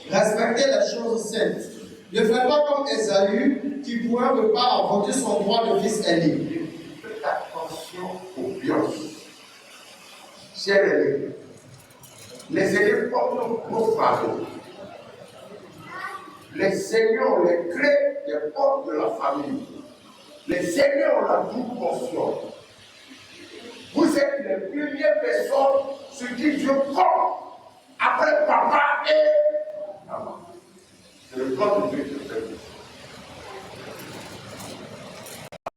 Respectez les choses saintes. Ne faites pas comme Ésaü, qui pour un repas a vendu son droit de fils aîné. Faites attention aux violences. Chers élèves, les élèves portent nos fardeaux. Les seigneurs les créent des portes de la famille. Les seigneurs ont la double portion. Vous êtes les premières personnes sur qui Dieu compte après papa et maman. C'est le plan de Dieu qui fait.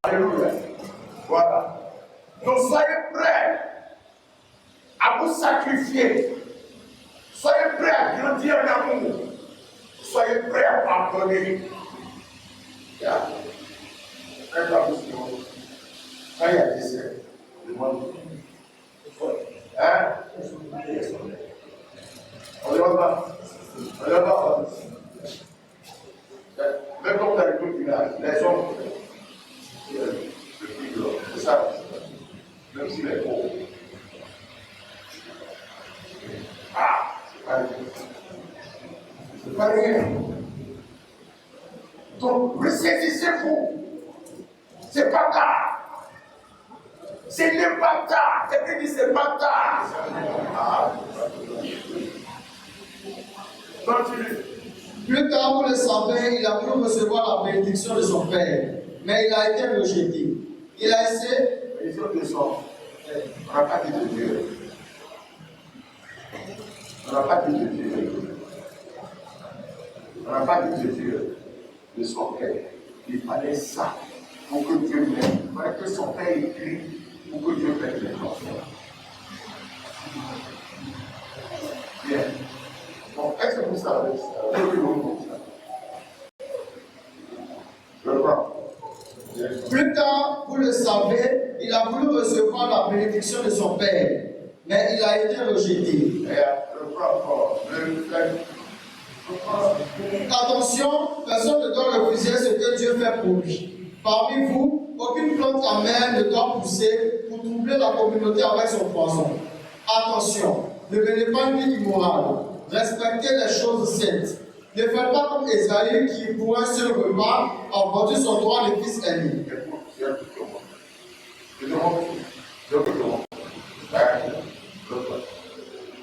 Alléluia. Voilà. Donc soyez prêts à vous sacrifier. Soyez prêts à grandir en amour. Soyez prêts à pardonner. Quand il y a des cercles, le monde. On y va. Même quand on a le village, les hommes, c'est ça. Même s'il est pauvre. C'est pas rien. Donc, ressaisissez-vous. C'est pas grave. Ce n'est pas tard. Quelqu'un dit c'est pas tard. Ah. Continue. Plus tard, vous le savez, il a voulu recevoir la bénédiction de son père, mais il a été rejeté. Il a essayé. Les autres le sont. On n'a pas dit de Dieu. On n'a pas dit de Dieu. On n'a pas dit de Dieu de son père. Il fallait ça pour que Dieu l'aime. Il fallait que son père écrit pour que Dieu fasse les choses. Bien. Donc, est-ce que vous savez ça? Je crois. Plus tard, vous le savez, il a voulu recevoir la bénédiction de son père, mais il a été rejeté. Je crois encore. Attention, personne ne doit refuser ce que Dieu fait pour lui. Parmi vous, aucune plante amère ne doit pousser pour troubler la communauté avec son poison. Attention, ne menez pas une vie immorale. Respectez les choses saintes. Ne faites pas comme Esaü qui, pour un seul repas, a vendu son droit de fils aîné.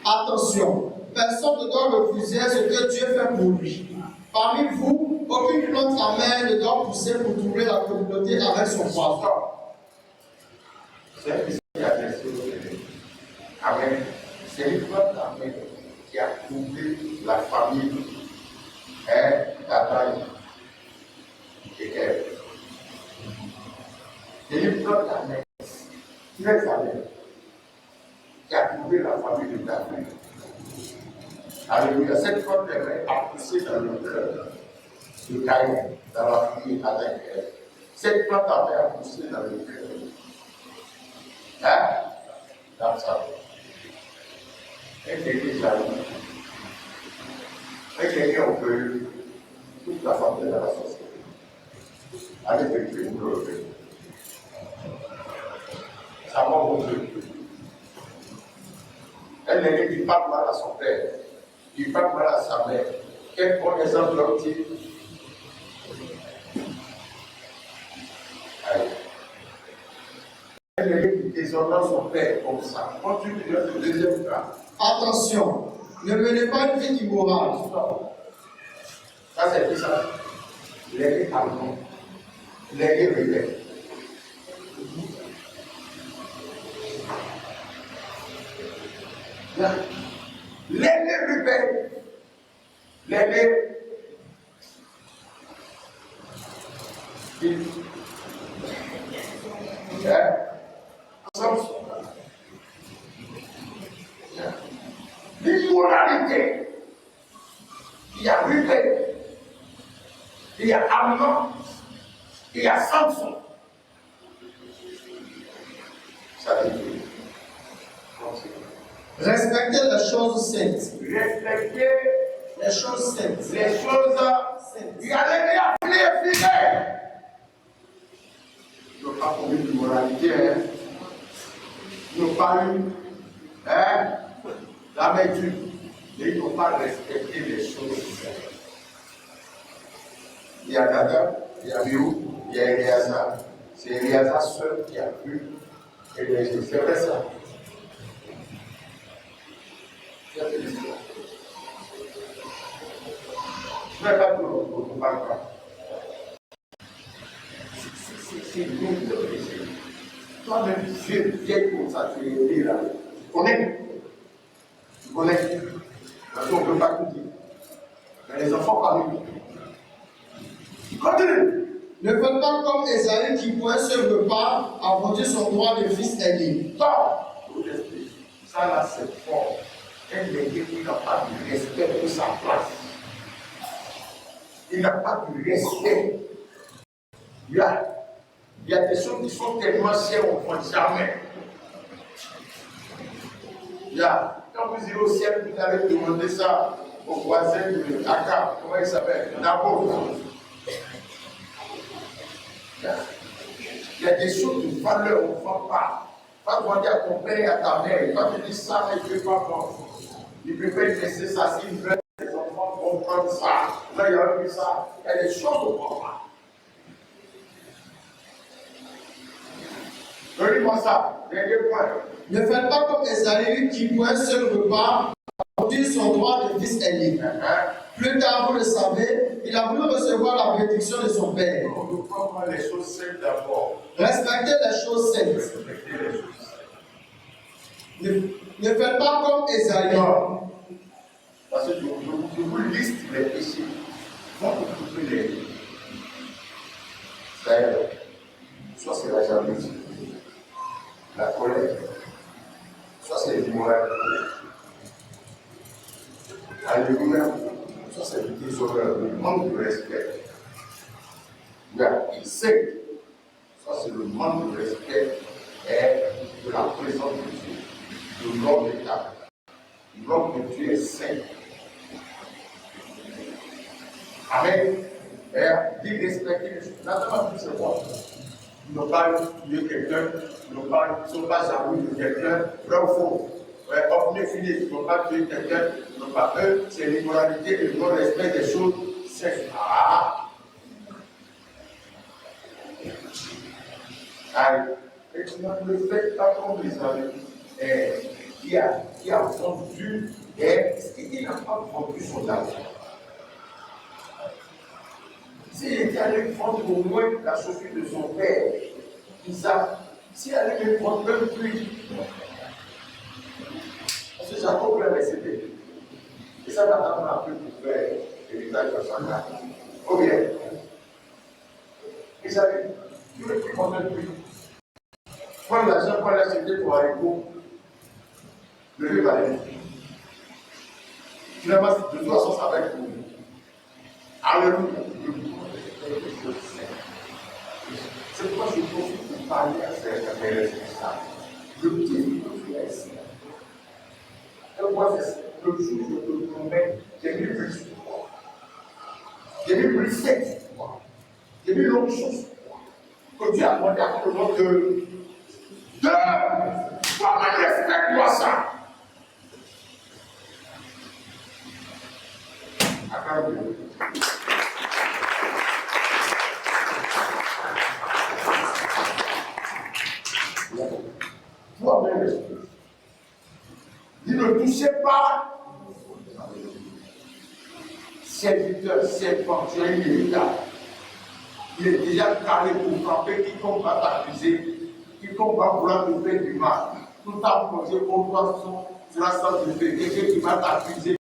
Attention, personne ne doit refuser ce que Dieu fait pour lui. Parmi vous, aucune plante amère ne doit pousser pour troubler la communauté avec son poison. C'est ce qui a blessé au Seigneur. Amen. C'est une plante amère qui a troublé la famille d'Abraham et Ève. C'est une plante amère, très amère, qui a troublé la famille de David. Alléluia. Cette plante amère a poussé dans le cœur de Caïn, dans la famille d'Adam et Ève. Cette plante amère a poussé dans le cœur. Dans ça. Et quelqu'un jaloux. Et quelqu'un orgueilleux. Toute la famille de la société. Avec des crimes de l'orgueil. Ça m'a orgueilleux. Elle ne dit pas mal à son père. Il dit pas mal à sa mère. Quel bon exemple donne-t-il? Elle déshonore son père comme ça. Continue le deuxième cas. Attention, ne menez pas une vie immorale. Ça, c'est tout ça. Les allemands, les rebelles. Les rebelles, l'immoralité, il y a rebelle, il y a Amnon, il y a Samson. Ça veut dire. Respectez les choses saintes. Respecter Les choses saintes. les choses saintes. Il y a les fidèles. Ils n'ont pas commis d'immoralité. Ils n'ont pas eu l'amertume. Et ils n'ont pas respecté les choses saintes. Il y a Nadab, il y a Abihu, il y a Éléazar. C'est Éléazar seul qui a pu. Et c'est vrai ça. Je ne vais pas tout le parler. C'est bien de plaisir. Toi-même, tu es vieille comme ça, tu es né là. Tu connais? Tu connais? Parce qu'on ne peut pas tout dire. Mais les enfants parlent. Continue. Ne faites pas comme Esaü qui, pour un seul repas, a vendu son droit de fils aîné. Toi, ça là, c'est fort. Elle n'est qu'il n'a pas de respect pour sa place. Il n'a pas de respect. Il y a des choses qui sont tellement chères, on ne fait jamais. Quand vous irez au ciel, vous allez demander ça au voisin de Aka, comment il s'appelle? Nabo. Il y a des choses de valeur, on ne fait pas. Pas demander à ton père et à ta mère. Il va te dire ça, mais il ne peut pas prendre. Il préfère laisser ça s'il veut. Les enfants vont prendre ça. Là, il y a eu ça. Il y a des choses au papa. Donnez-moi ça. Dernier point. Ne faites pas comme Esaü qui, pour un seul repas, a dit son droit de fils aîné. Plus tard, vous le savez, il a voulu recevoir la bénédiction de son père. Nous prenons les choses simples d'abord. Respectez les choses saintes. Respectez les choses simples. Ne faites pas comme Esaü. Non. Parce que je vous liste les péchés. Quand vous coupez les. C'est-à-dire, soit c'est la jalousie, la colère, soit c'est l'immoralité. Alléluia. Ça, c'est le déshonneur, le manque de respect. Il sait. Ça, c'est le manque de respect et de la présence de Dieu. De l'homme d'État. L'homme de Dieu est saint. Amen. Et dit respecter les choses. Naturellement, c'est quoi? Ils n'ont pas tué quelqu'un, ils ne sont pas jaloux de quelqu'un, vrai ou faux. Obtenir fini, ils ne n'ont pas tué quelqu'un, ils n'ont pas eux, c'est l'immoralité et le non-respect des choses. C'est ça. Allez, et tu ne le fais pas comme les amis qui a vendu, il n'a pas vendu son argent. S'il était allé prendre au moins la chaussure de son père, Isaac, s'il allait le prendre même plus, parce que Jacob l'a laissé payer. Et ça, Nathan n'a plus pour faire l'héritage de son âme. Oh bien. Isaac, tu veux plus prendre même plus. Prends l'argent, prends la société pour aller pour le lieu va aller. Finalement, de toute façon, ça va être pour nous. Alléluia. C'est pourquoi je profite pour parler à certains responsables. Le petit qui est ici. Et moi, le jour où je te promets, j'ai mis plus sur toi. J'ai mis plus sexe sur toi. J'ai mis l'autre chose que Dieu a demandé à tout le monde de. Comment respecte-moi ça? Acclamez-le. Toi-même, l'esprit. Il ne touchez pas serviteur, serpent, tu es inévitable. Il est déjà calé pour frapper quiconque va t'accuser, quiconque va vouloir te faire du mal. Tout a posé pour toi sur la sorte de quelqu'un qui va t'accuser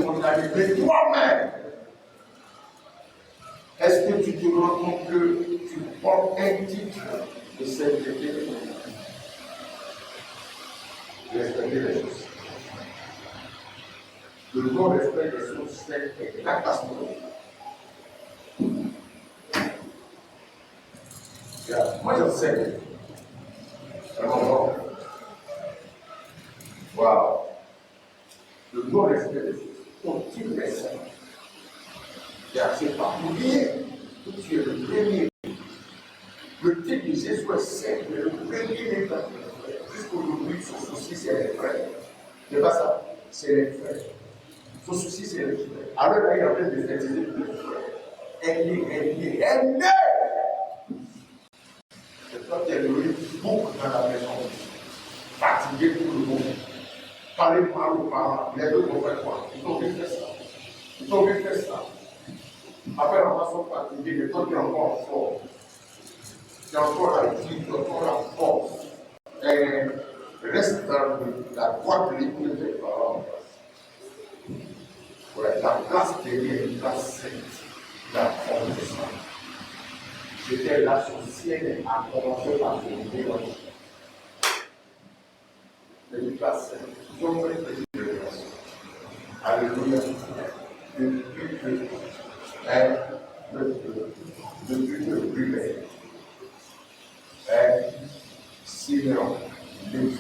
de condamner. Toi-même, est-ce que tu te rends compte que tu portes un titre de sainteté? Respecter les choses. Le non-respect des choses est catastrophique. Moi, je sais. Vraiment. Waouh. Le non-respect des choses. Continue les saints. C'est pas pour rien que tu es le premier. Le titre de Jésus est saint, mais le premier n'est pas. Jusqu'aujourd'hui, son souci, c'est les frères. C'est pas ça, c'est les frères. Son souci, c'est les frères. Alors là, il est en train de fertiliser les frères. Elle est. C'est toi qui es nourri beaucoup dans la maison. Fatigué tout le monde. Parler mal aux parents. Les deux vont faire quoi? Ils t'ont envie de faire ça. Ils t'ont envie de faire ça. Après, on va se fatiguer, mais toi, tu es encore fort. Tu as encore la vie, tu as encore la force. Reste dans la droite ligne de tes parents. Ouais, la place derrière une place sainte, la forme de ça. J'étais là sur le ciel à commencer par se dire une place sainte. Ils ont fait une petite révélation. Alléluia. Depuis que le primaire, Simeon, Lévi,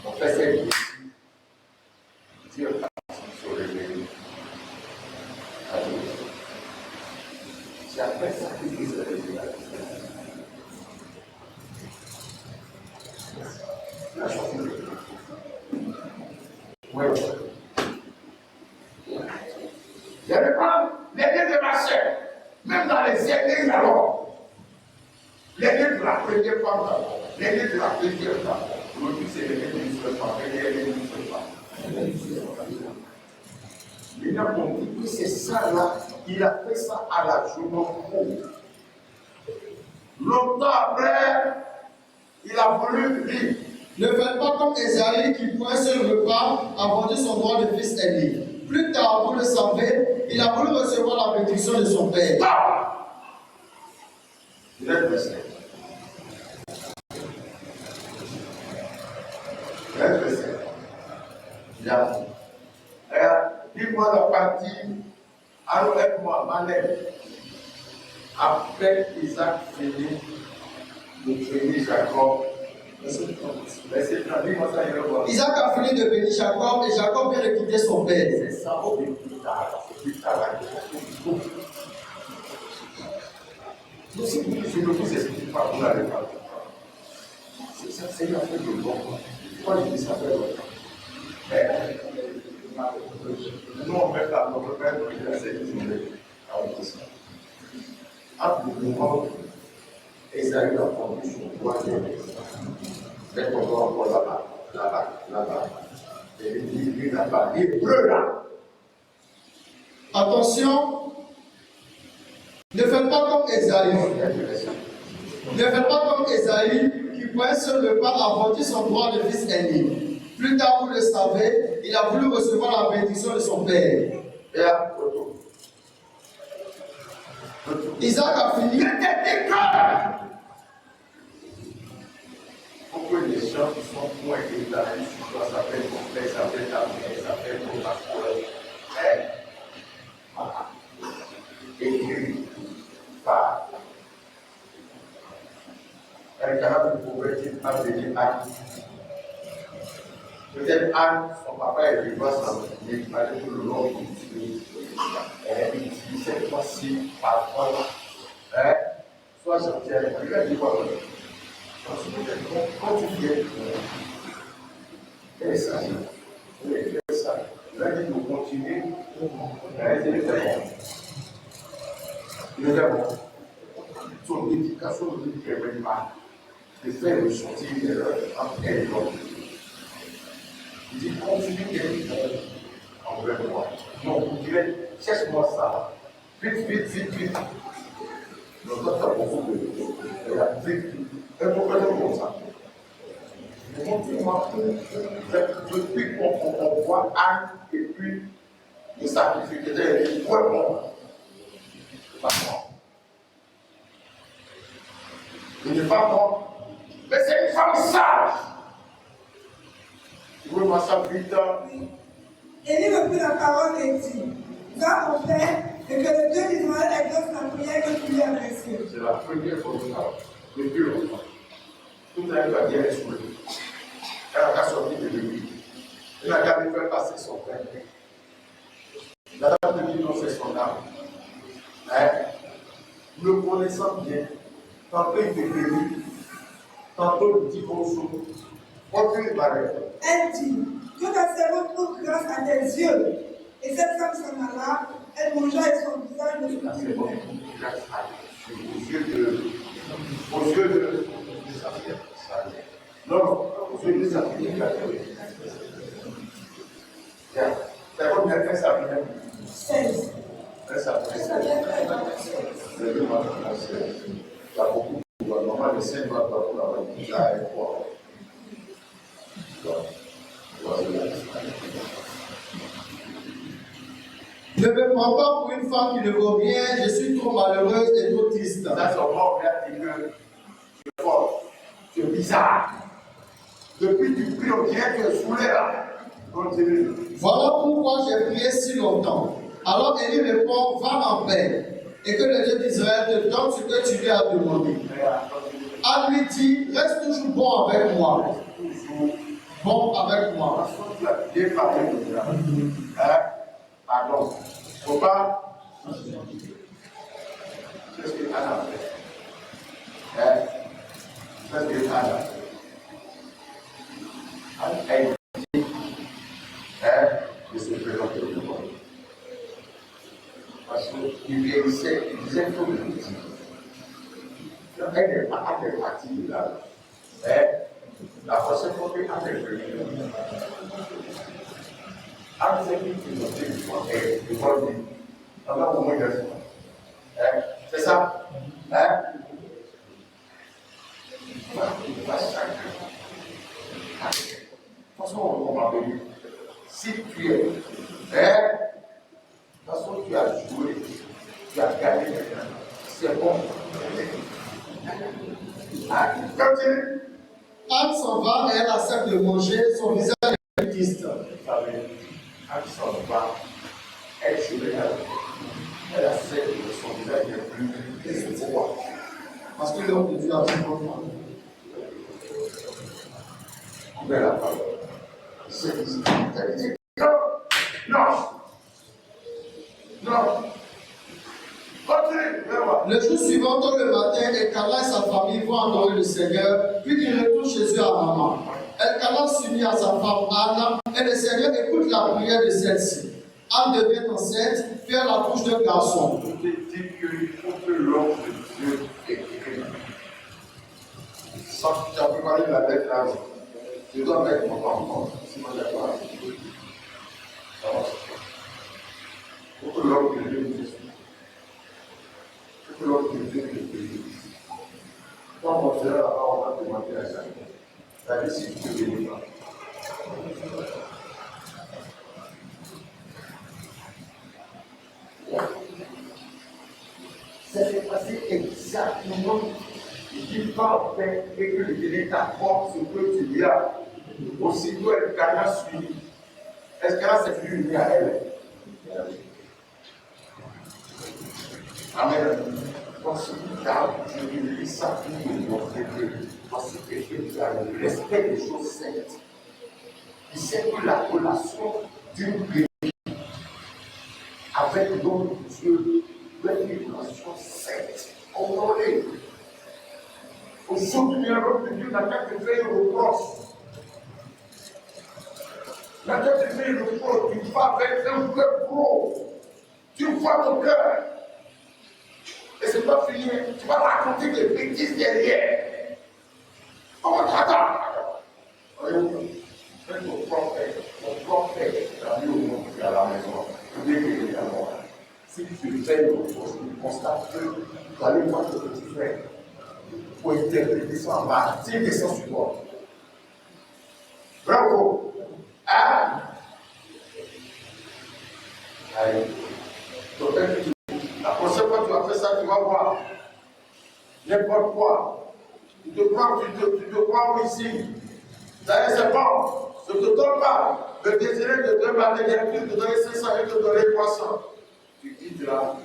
on fait cette vie, Dieu a sur les pays. C'est après ça qu'il dit la chanson de Dieu. Oui. Il y a des femmes, les deux de ma chair, même dans les églises alors, les deux de la première femme d'abord, les deux de la deuxième d'abord. L'autre, c'est les mêmes d'une seule femme. Et les mêmes d'une seule femme. Il a compris que c'est ça là. Il a fait ça à la journée. Longtemps après, il a voulu vivre. Ne faites pas comme Esaïe qui, pour un seul repas, a vendu son droit de fils aîné. Plus tard, vous le savez, il a voulu recevoir la bénédiction de son père. Il est blessé. Il est blessé. Bien. Dis-moi la partie. Alors, aide-moi, Malène. Après Isaac finit de bénir Jacob. Isaac a fini de bénir Jacob et Jacob vient de quitter son père. C'est ça, au plus tard. Donc, si je ne vous explique pas, vous n'allez pas. C'est une affaire de bon. Pourquoi je dis ça fait longtemps? Mais, nous, on met la notre père, il a cette journée. À tout moment, Esaïe a vendu son troisième. Mais on va encore là-bas. Et il dit, lui n'a pas l'hébreu là. Attention, ne faites pas comme Esaïe. Ne faites pas comme Esaïe qui, pour un seul repas, a vendu son droit de fils aîné. Plus tard, vous le savez, il a voulu recevoir la bénédiction de son père. Et là, retour. Isaac a fini. Pourquoi les gens qui sont moins établis sur toi s'appellent ton père, s'appellent ta mère, s'appellent ton pasteur, écrit par un canal de pauvreté appelé Anne. Peut-être Anne, son papa est vivant sans mais il fallait tout le long elle utilise cette fois-ci parfois. Soit gentil, il a dit quoi? Quand tu viens, fais ça. Fais ça. Il a dit de continuer. Il est bon. Son éducation ne lui permet pas de faire ressortir l'erreur entre elle et l'autre. Il dit continue quelque chose envers moi. Non, il dirait cherche-moi ça. Vite. Donc, toi, tu as beaucoup de vite. Un problème comme ça. Montre-moi depuis qu'on voit Anne et puis le sacrificateur, il dit bon. Il n'est pas bon. Mais c'est une femme sage. Vous voulez ça vite? Élie reprit la parole et dit, va mon père, et que le Dieu d'Israël exauce la prière que tu lui as adressée. C'est la première fois que le Dieu reçoit. Tout à l'heure, il a bien expliqué. Elle a sorti de l'église. Elle a gardé faire passer son père. La dame de Dieu, c'est son âme. Le connaissant bien, tantôt il te bénit, tantôt il dit bonjour. Aucune barrière. Elle dit, que ta servante trouve grâce à tes yeux. Et cette femme s'en alla, elle mangea et son visage ne Ça, se c'est bon. Grâce à Dieu. Aux yeux de sa fille. Non, aux yeux de sa fille. Tiens, c'est comme elle fait sa vie. 16. Elle s'appelle. C'est le mal français. Il y a beaucoup de gouvernements, les 5 doigts pour la vie. Là, et quoi. Ne me prends pas pour une femme qui ne vaut rien, je suis trop malheureuse et trop triste. Ça, c'est mort, il dit que tu es fort, tu es bizarre. Depuis que tu pries, on dirait que tu es saoulé là. Continue. Voilà pourquoi j'ai prié si longtemps. Alors Élie répond, va en paix, et que le Dieu d'Israël te donne ce que tu lui as demandé. Anne lui dit, reste toujours bon avec moi. Bon avec moi. Tu as bien parlé de ça. Pardon. Faut pas. Qu'est-ce que Anne a fait? Qu'est-ce que Anne a fait? Anne a dit de se présenter au monde. Parce qu'il vieillissait, il disait trop de petits. Elle est partie de là. La prochaine fois que quand elle veut, quand c'est qui nous dit, il faut dire, on a au moins deux fois. C'est ça? Hein? Il va changer. De toute façon, on m'a dit, si tu es, de toute façon, tu as joué, tu as gagné quelqu'un, c'est bon. Continue. Anne s'en va et elle accepte de manger, son visage est triste. Vous savez, Anne s'en va, elle se regarde, elle accepte que son visage n'est plus triste. Pourquoi? Parce que l'homme de Dieu a dit comment. Mais la parole, c'est dit, non, continue, Le jour suivant, tôt le matin, Elkana et sa famille vont adorer le Seigneur, puis ils retournent chez eux à Rama. Elkana s'unit à sa femme Anna et le Seigneur écoute la prière de celle-ci. Anne devient enceinte, puis elle accouche d'un garçon. Je te dis qu'il faut que l'homme de Dieu écrive. Sans que tu as préparé la lettre là, je dois mettre mon enfant. Sinon, il n'y a pas. Ça va. Il faut que l'homme de Dieu écrive. Il faut que l'homme de Dieu écrive. Quand on sera là-bas, on va demander à ça. C'est-à-dire si tu te bénis pas. Ça s'est passé exactement. Il va faire et que le Dieu t'apporte ce que tu lui as. Aussitôt, elle a suivi. Est-ce qu'elle a s'est unie à elle? Amen. Quand celui là, je lui lis ça pour me montrer que parce que Dieu a le respect des choses saintes. Il sait que la relation d'une bénie avec l'homme de Dieu doit être une relation sainte, honorée. Aujourd'hui, l'homme de Dieu n'a qu'à te faire un reproche. N'a qu'à te faire un reproche. Tu vas avec un cœur gros. Tu vois ton cœur. Et c'est pas fini. Tu vas raconter des bêtises derrière. Oh, attends. Ton propre père, t'as vu au monde à la maison, dès qu'il est à moi. Si tu fais une chose, tu constates que tu allais voir ce que tu fais pour interpréter ça en bas, c'est une descend sur toi. Bravo! Hein? Allez. Donc, la prochaine fois que tu vas faire ça, tu vas voir. N'importe quoi. Tu te prends ici. D'ailleurs, c'est bon. Je ne te donne pas le désir de te donner de donner 500 et de te donner 300. Tu dis là.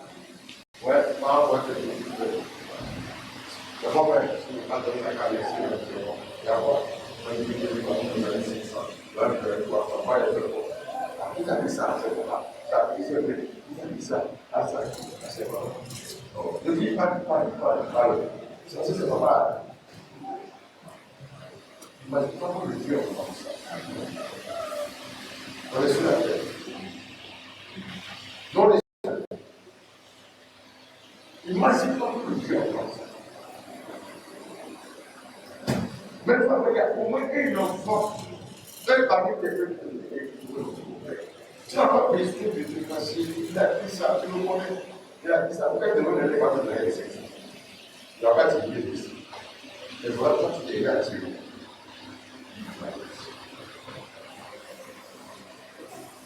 Ouais, pas moi, je te dis. C'est bon, ouais. Si tu ne pas donner la carrière, c'est bon. D'accord? Moi, je dis que je vais te donner 500. Là, je te donne 300. Moi, je te donne. Il a dit ça, c'est bon. Ça, il a dit ça. Ah, ça, c'est bon. Ne dis pas. Ça, c'est pas mal. Imagine comment le Dieu comme ça. On est sur la terre. Dans les cieux. Imagine comment le Dieu comme ça. Même quand regarde, au moins un enfant, fait parmi tes deux. Tu n'as pas besoin de te passer. Il a dit ça, tu le connais. Il a dit ça. Pourquoi tu ne pas de la réussite? Il n'a pas dit ici. Mais voilà, toi, tu t'es égaré.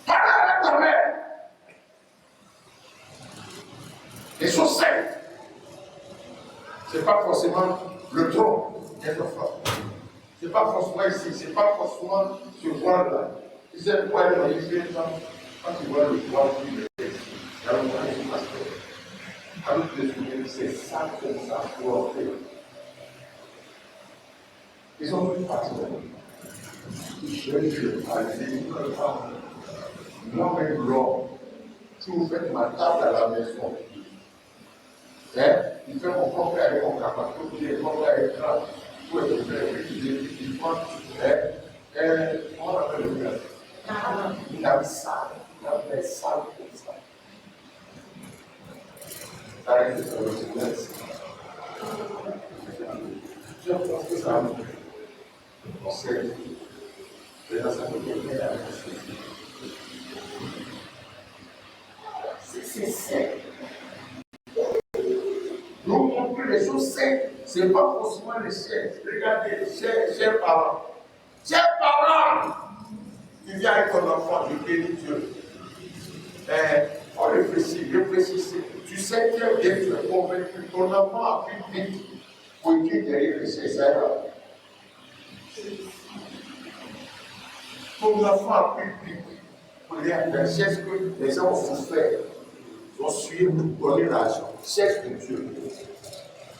Parle avec ta mère. Les choses saines. Ce n'est pas forcément le tronc des enfants. Ce n'est pas forcément ici. Ce n'est pas forcément ce voile-là. Tu sais pourquoi elle est dans les quand tu vois le voile qui est ici, il y a le voile qui passe. Quand tu te souviens, c'est ça comme ça pour en faire. Ils ont tous parti de nous. Moi-même, l'homme, si vous faites ma table à la maison, il fait mon propre avec mon capable, il fait mon propre avec ça, pour être fait, il prend, on appelle le gars. Il a ça, il a fait ça comme ça. Ça arrive de faire le silence. Je pense que ça On sait, déjà ça peut devenir la même chose. C'est sain. Nous montrer les choses saines, ce n'est pas forcément les chers. Regardez, chers parents. Chers parents, tu viens avec ton enfant, je bénis Dieu. On réfléchissez. Tu sais très bien, tu es convaincu. Ton enfant a pris vite pour écrire derrière les chers. Ton enfant a pris vite pour les chers que les gens ont souffert. Ils ont suivi pour donner l'argent. Chers de Dieu.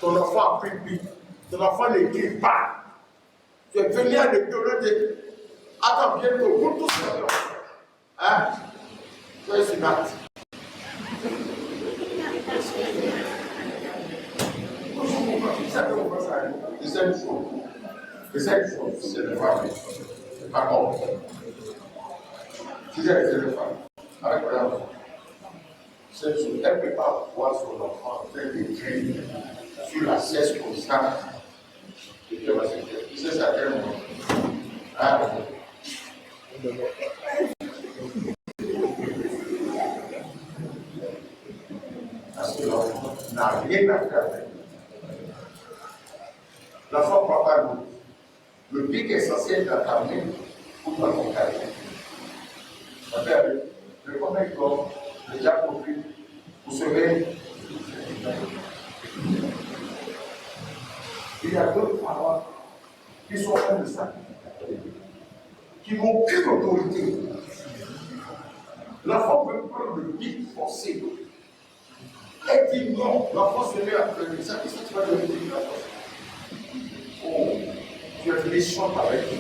Ton enfant a pris vite. Ton enfant n'écrit pas. Tu es venu à l'école. Attends bientôt, vous tous les hein? Tu es une acte. Deuxième chose, c'est le famille. C'est pas bon. Si j'ai le famille, avec l'enfant, cette chose, elle ne peut pas voir son enfant en train d'écrire sur la chaise comme ça. C'est ça qu'elle hein? Parce que l'enfant n'a rien à faire avec. L'enfant ne croit pas l'eau. Le pic est censé être dans ta main pour ton carrière. Le premier corps, déjà compris, vous savez, il y a d'autres parents qui sont en train de ça, qui n'ont aucune autorité. L'enfant veut prendre le pic forcé. Elle dit non, l'enfant se met à pleurer. Ça, qu'est-ce que tu vas devenir l'enfant? Oh, tu es méchant avec lui.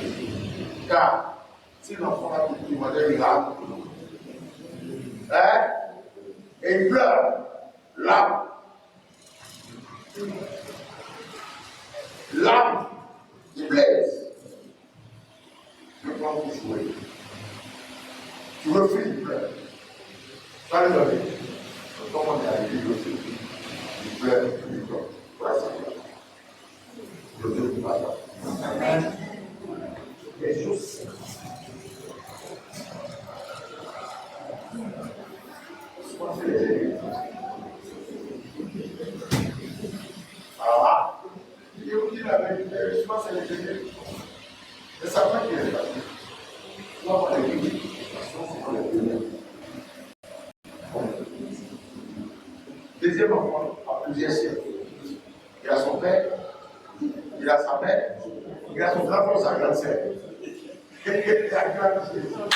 Car si l'enfant a tout demandé, il a hein? Et il pleure. L'âme. L'âme. Il blesse. Tu veux prendre pour jouer. Tu refuses, il pleure. Tu vas le donner. Comme on est arrivé, il refuse. Il pleure, il pleure. Voilà ça. Je ne dis pas ça. Amen. Les choses. Ah, il vous dit la vérité, je pense que c'est les génies. Et ça fait qu'il est passé. Moi, on est venu, on est venu. Deuxième enfant, à plusieurs siècles. Il a son père, il a sa mère, il a son grand frère, sa grande sœur. La grande sœur.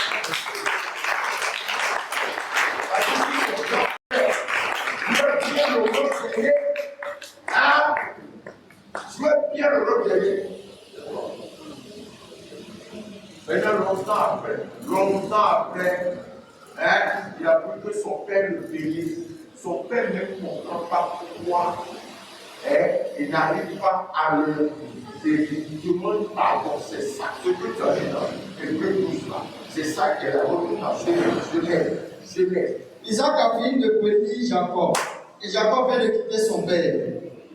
Bien le recueillir. Maintenant, longtemps après, hein, il a voulu que son père le bénisse. Son père ne comprend pas pourquoi il n'arrive pas à le demander pardon. C'est ça ce que tu as dit dans Hébreux 12 là. C'est ça qu'elle a retenu dans ce livre. Isaac a fini de bénir Jacob. Et Jacob vient de quitter son père.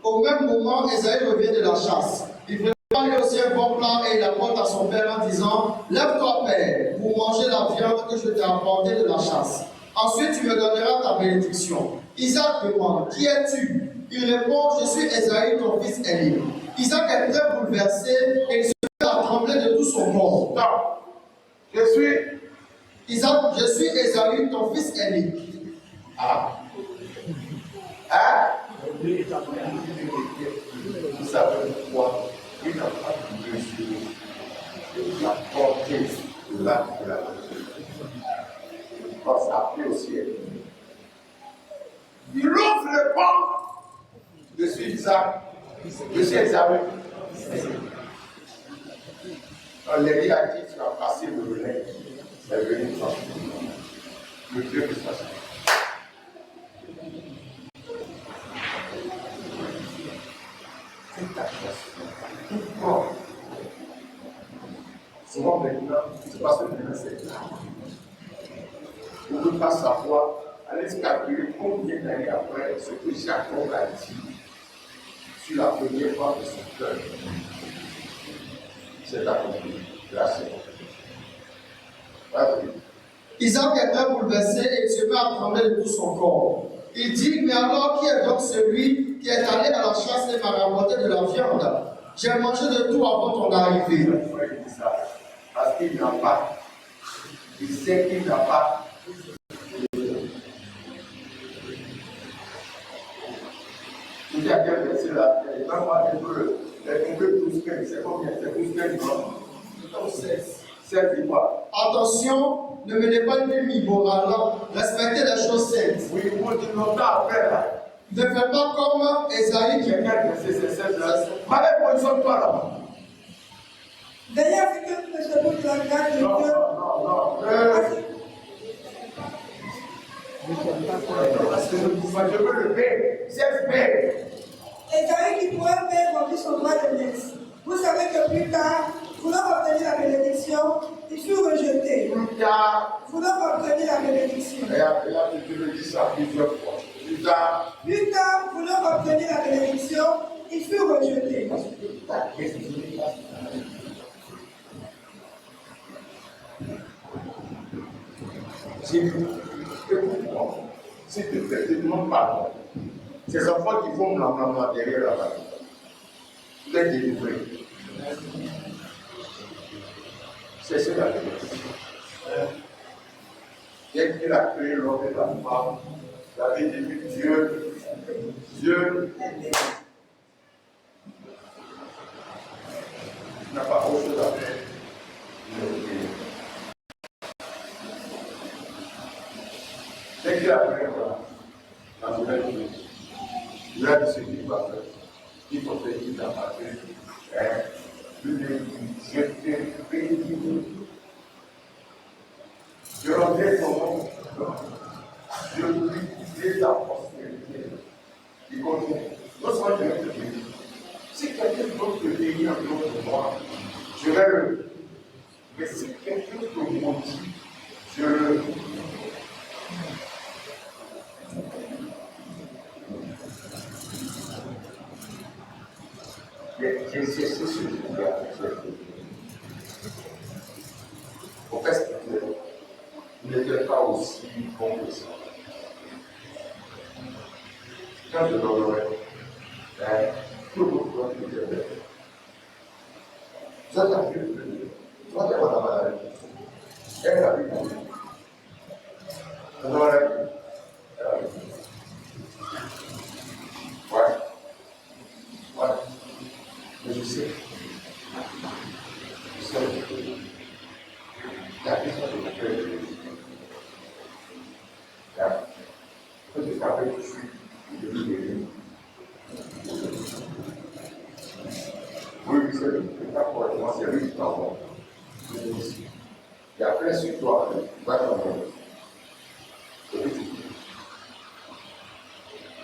Au même moment, Esaü revient de la chasse. Il prépare lui aussi un bon plat et il apporte à son père en disant: lève-toi, père, pour manger la viande que je t'ai apportée de la chasse. Ensuite, tu me donneras ta bénédiction. Isaac demande: qui es-tu? Il répond: je suis Esaü, ton fils Élie. Isaac est très bouleversé et il se met à trembler de tout son corps. Non, je suis Esaü, ton fils Élie. Ah. Hein? Vous savez pourquoi il n'a pas pu mesurer la portée de l'acte de la voiture. Quand ça a pris au ciel. Il ouvre le pont. Je suis Isaac. Je suis Esaü. Lévi a dit: tu vas passer le relais. C'est venu toi. Le Dieu qui s'assure. Souvent maintenant, c'est parce que maintenant c'est là. Vous ne pouvez pas savoir, allez calculer combien d'années après ce que Jacob a dit sur la première fois de son cœur. C'est accompli. Grâce. Vas-y. Isaac est très bouleversé et se met à trembler de tout son corps. Il dit, mais alors qui est donc celui qui est allé à la chasse et m'a rapporté de la viande? J'ai mangé de tout avant ton arrivée. Pourquoi il dit ça? Parce qu'il n'a pas. Il sait qu'il n'a pas. Il y a quel verset là? Quand on va les 12 15, c'est combien? C'est 12 15, non? 16 dit quoi? Attention, ne menez pas une vie immorale, respectez les choses saintes. Oui, il faut dire longtemps après là. Ne faites pas comme Esaïe qui Quel verset c'est 16 là? Allez, positionne-toi là. Veillez à ce que nous ne soyons de la grâce de Dieu. Non. Parce que je veux le paix. 16 paix. Esaïe qui pourrait faire remplir son droit de naissance. Vous savez que plus tard, voulant obtenir la bénédiction, il fut rejeté. Plus tard, Voulant obtenir la bénédiction. et là, tu le dis ça plusieurs fois. Plus tard, Voulant obtenir la bénédiction, il fut rejeté. Si tu fais, tu ne demandes pas. Ces enfants qui font la derrière là-bas, tu es délivré. C'est ça la délivrance. Dès qu'il a créé l'homme et la femme, il avait dit Dieu n'a pas autre chose à faire. Dès qu'il a créé la nouvelle vie, il a dit ce qu'il va faire. Il faut faire qu'il a fait. Je t'ai béni. Je rendrai ton nom. Je multiplier ta prospérité. Il continue. Non seulement je vais te bénir. Si quelqu'un d'autre te bénit en dehors de moi, je vais le. Mais si quelqu'un te maudit, je le. C'est ce que je vais au fait, il n'était pas aussi bon que ça. Quand je l'aurais, tout le monde était bête. Ça t'a vu, toi, tu as la maladie. Elle a vu. Elle a vu. Ouais. Mais je sais. La question de mon cœur, quand je t'appelle tout de suite, je dis guérir. Oui, c'est pas pour moi, c'est lui qui t'envoie. Et après, sur toi, il va t'envoyer.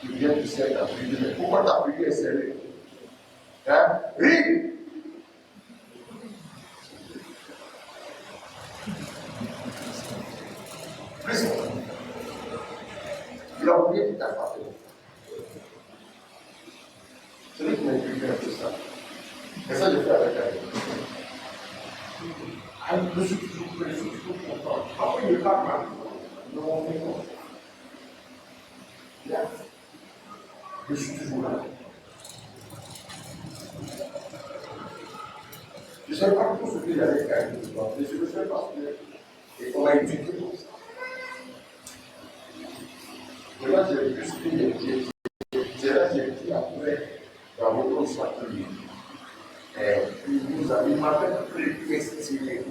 Tu viens, tu sais, ta prière, mais pourquoi ta prière est sérieuse? Hein? Oui! Il a oublié qu'il t'a pas fait. C'est lui qui m'a écrit un peu ça. Et ça, je fais avec elle. Je suis toujours content. Après, il n'est pas mal. Non, mais non. Je suis toujours là. Je ne sais pas tout ce qu'il y avait à mais je le fais parce que et on m'a éduqué pour ça. Et là, j'ai vu ce qu'il y a. J'ai dit après, dans votre château, il m'a fait prédestiner.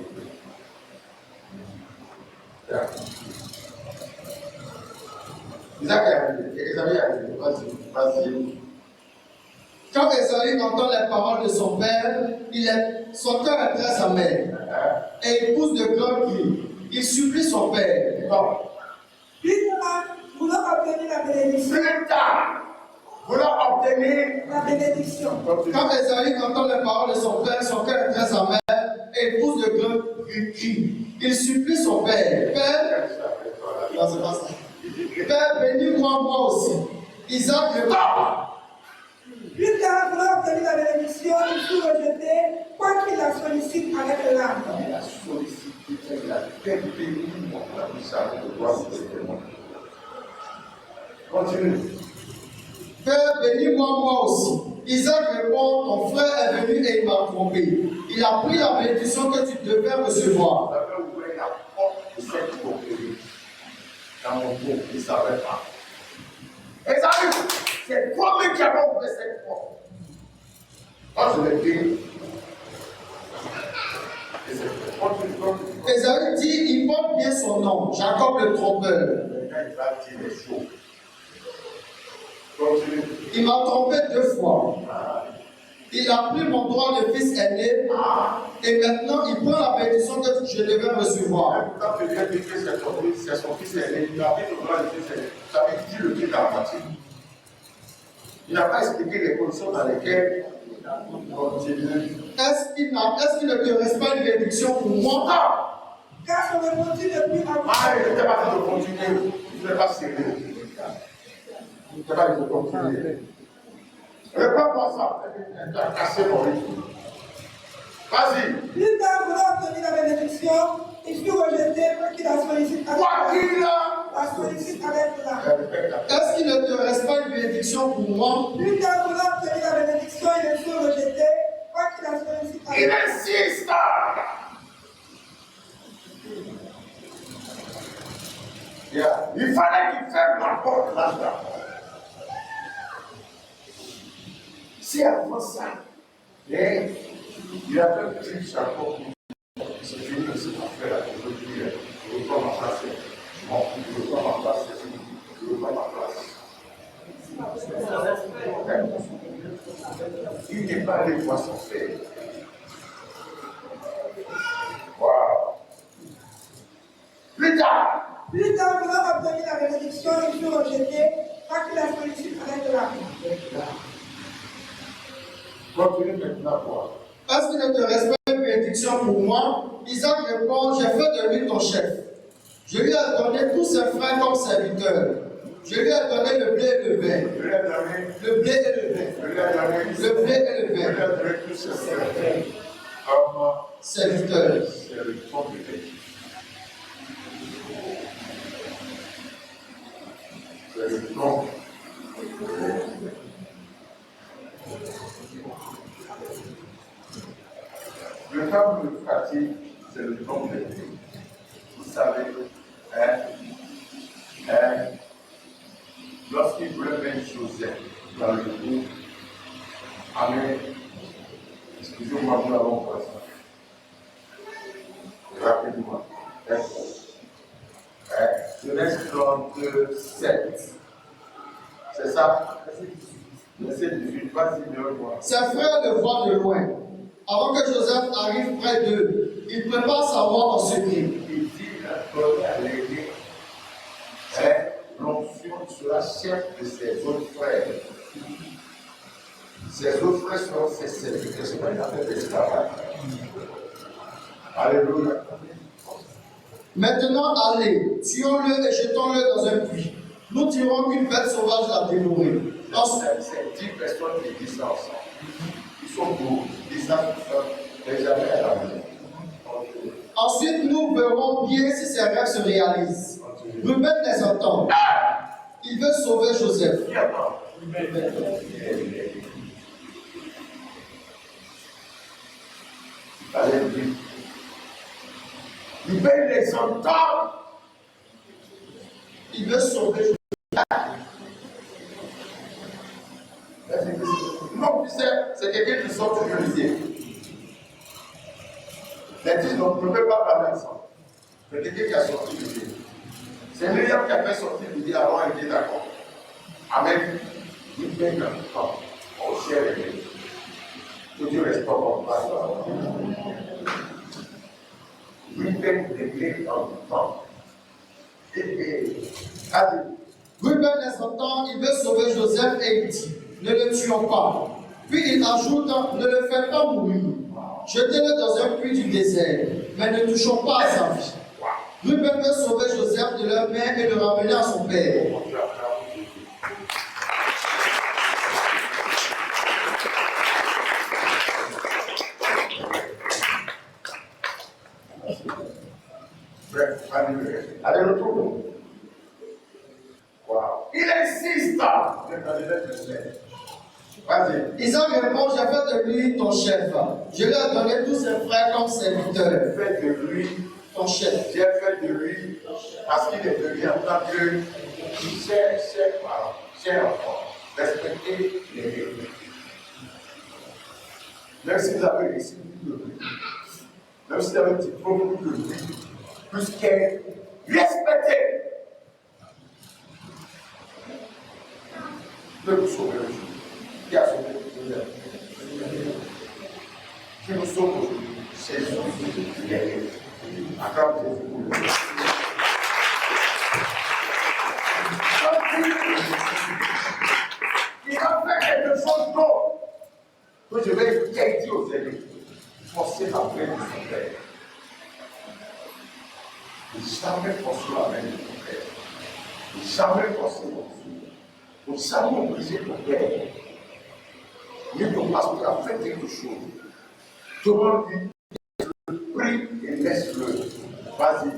Isaac est arrivé. Vas-y. Quand Esaïe entend les paroles de son père, son cœur est très amer. Et il pousse de grands cris. Il supplie son père. Plus tard, voulant obtenir la bénédiction. Plus tard, voulant obtenir La bénédiction. Quand Esaïe entend les paroles de son père, son cœur est très amer. Et il pousse de grands cris. Il supplie son père. Père, non, c'est pas ça. Père, bénis-moi moi aussi. Isaac répond. Plus tard, voulant obtenir la bénédiction, il fut rejeté, quoique qu'il la sollicite avec l'âme. Il a sollicité, il a béni mon puissance de gloire de témoin. Continue. Père, bénis-moi moi aussi. Isaac répond, ton frère est venu et il m'a trompé. Il a pris la bénédiction que tu devais recevoir. Vous avez ouvert la porte de cette propriété. Dans mon dos, il ne savait pas. Et ça arrive, c'est toi-même qui avais ouvert cette porte. Quand je l'ai dit, et c'est continue. Esaü dit, il porte bien son nom, Jacob le trompeur. Il va dire les choses. Continue. Il m'a trompé 2 fois. Il a pris mon droit de fils aîné et maintenant il prend la bénédiction que je devais recevoir. Quand tu viens de dire que c'est son fils aîné, il a pris le droit de fils aîné. Ça veut dire le truc à la moitié. Il n'a pas expliqué les conditions dans lesquelles il continue. Est-ce qu'il ne te reste pas une bénédiction pour moi? Car son répondit ne plus avoir. Ah, il n'était pas de continuer. Il n'est pas sérieux. Il n'était pas de continuer. Réponds-moi ça. Il a cassé mon rythme. Vas-y. Plus tard, voulant obtenir la bénédiction, il fut rejeté pour qu'il la sollicite avec Quoi l'âme. qu'il a. La sollicite avec l'âme. Est-ce qu'il ne te reste pas une bénédiction pour moi? Plus tard, voulant obtenir la bénédiction, il fut rejeté pour qu'il la sollicite avec Il l'âme. insiste. Yeah. Il fallait qu'il ferme la porte là-dedans. Si avant ça, il a fait un petit chapeau, c'est fini aussi pour faire la aujourd'hui, je ne veux pas ma place, je m'en fous, je ne veux pas ma place, je ne veux pas ma place. Il n'est pas allé voir son frère. Wow. Plus tard, Voulant obtenir la bénédiction, il fut rejeté pour qu'il la sollicite avec l'âme. continue maintenant voir. Est-ce qu'il ne te reste pas une bénédiction pour moi? Isaac répond, j'ai fait de lui ton chef. Je lui ai donné tous ses frères comme serviteurs. Je lui ai donné le blé et le vin. Je lui ai donné, Le blé et le vin. je lui ai donné, Le blé et le je lui ai vin. donné tous ces frères comme Serviteurs. c'est le fond de Dieu. C'est le nom. Le terme de pratique, c'est le nom de Dieu. Vous savez, lorsqu'il voulait mettre Joseph dans le groupe, Amen. Excusez-moi, nous l'avons pas ça. Rapidement. Genèse 37. C'est ça? Verset 18. Vas-y, moi. Ses frères le voient de loin. Avant que Joseph arrive près d'eux, il prépare sa mort en secret. Il dit à l'aîné, l'onction sera chef de ses autres frères. Ses autres frères seront ses serviteurs. C'est pas une affaire d'esclavage. Alléluia. Maintenant, allez, tuons-le et jetons-le dans un puits. Nous tirons qu'une bête sauvage l'a dévoré. Ensuite, C'est 10 personnes qui disent ça ensemble. Ils sont beaux, ils disent ça tout seul, mais jamais à la maison. ensuite, nous verrons bien si ses rêves se réalisent. Ruben les entend. Il veut sauver Joseph. Qui attend? Allez, lui. Ruben les entend. Il veut sauver Joseph. Non, tu sais, c'est quelqu'un qui sort de l'idée. Les 10 ne peuvent pas parler ensemble. C'est quelqu'un qui a sorti l'idée. C'est Myriam qui a fait sortir l'idée avant, elle était d'accord. Amen. Il fait un temps au ciel et que Dieu reste pas comme ça. Il fait régler en temps. Et Ruben les entend, il veut sauver Joseph et il dit, ne le tuons pas. Puis il ajoute, ne le faites pas mourir. Jetez-le dans un puits du désert, mais ne touchons pas à sa vie. Ruben veut sauver Joseph de leur main et le ramener à son père. Allez, le trouve. Wow. Il insiste. Vas-y. Isaac répond, j'ai fait de lui ton chef. Je lui ai donné tous ses frères comme serviteurs. Fait de lui Ton chef. J'ai fait de lui parce qu'il est devenu en tant que cher parent, cher enfant, respecter les règles. Même si vous avez réussi plus de lui, même si vous avez un diplôme plus de lui, plus qu'elle, respectez. De vous sauver aujourd'hui. Qui a sauvé aujourd'hui? Qui nous sauve aujourd'hui? C'est Jésus qui est réel. Acclame Jésus pour le il va faire quelque chose d'autre. Donc je vais dire aux élèves, forcer la main de son père. Jamais forcer la main de ton père. Jamais forcer ton fils. Pour jamais obliger ton père. Mais ton pasteur a fait quelque chose. Demande-lui, prie et laisse-le. Vas-y.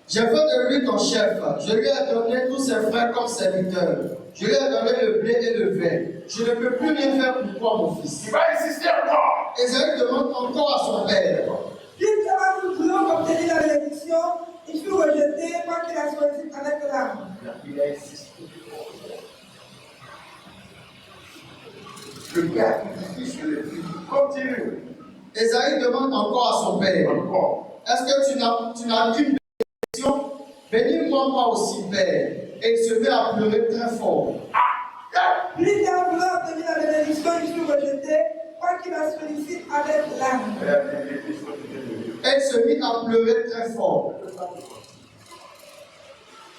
J'ai fait de lui ton chef. Je lui ai donné tous ses frères comme serviteurs. Je lui ai donné le blé et le vin. Je ne peux plus rien faire pour toi, mon fils. Il va insister encore. Esaü demande encore à son père. Jusqu'à nous voulons obtenir la bénédiction, il fut rejeté par qu'il a sollicité avec l'âme. Il a insisté. Le gars qui dit sur les filles, continue. Esaü demande encore à son père. Encore. Est-ce que tu n'as qu'une bénédiction? Bénis-moi moi aussi, père. Et il se met à pleurer très fort. Plus tard, voulant obtenir la bénédiction, il fut rejeté par qu'il la sollicite avec l'âme. Et il se mit à pleurer très fort.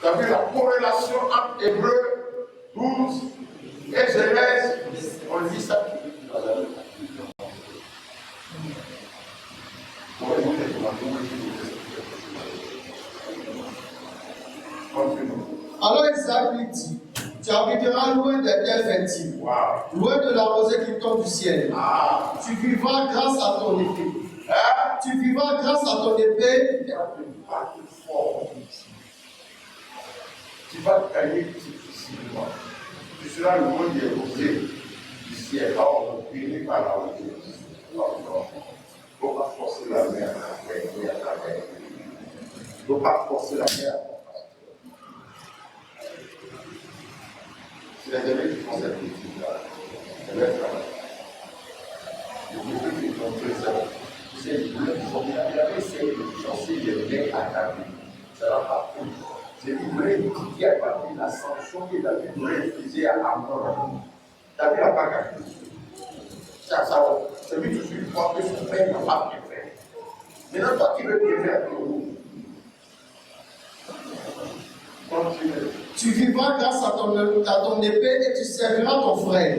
Tu as vu la corrélation entre Hébreu 12 et Genèse? On dit ça. Alors Isaac lui dit, tu habiteras loin des terres fertiles, loin de la rosée qui tombe du ciel. Tu vivras grâce à ton épée. Tu vivras grâce à ton épée. Tu vas gagner difficilement. Tu seras le monde des rosées du ciel. Alors, on finit par la rosée. Il ne faut pas forcer la mer à la mer. Il ne faut pas forcer la mer. C'est les élèves qui font cette politique-là. C'est leur travail. Les élèves qui font ça. Tu sais, il avait essayé de chancer les mecs à ta vie. Ça n'a pas pris. C'est lui qui a pris la sanction qu'il avait refusée à Amnon. David n'a pas gagné. C'est lui qui suit croire que son père n'a pas bien fait. Maintenant, toi qui veux bien faire pour nous. Tu vivras grâce à ton épée et tu serviras ton frère.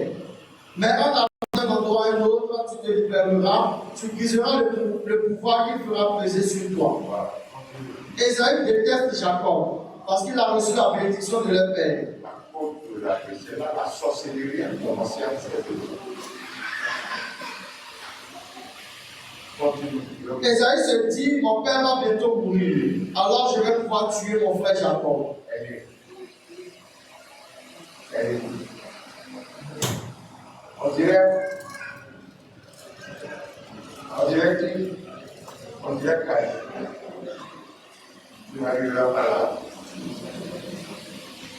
Mais en d'un endroit à un autre, tu te libéreras, tu briseras le pouvoir qu'il fera peser sur toi. Esaü déteste Jacob parce qu'il a reçu la bénédiction de leur père. La sorcellerie a commencé à faire de Esaü se dit, mon père va bientôt mourir, alors je vais pouvoir tuer mon frère Jacob. On dirait Caïn. Tu n'arriveras pas là.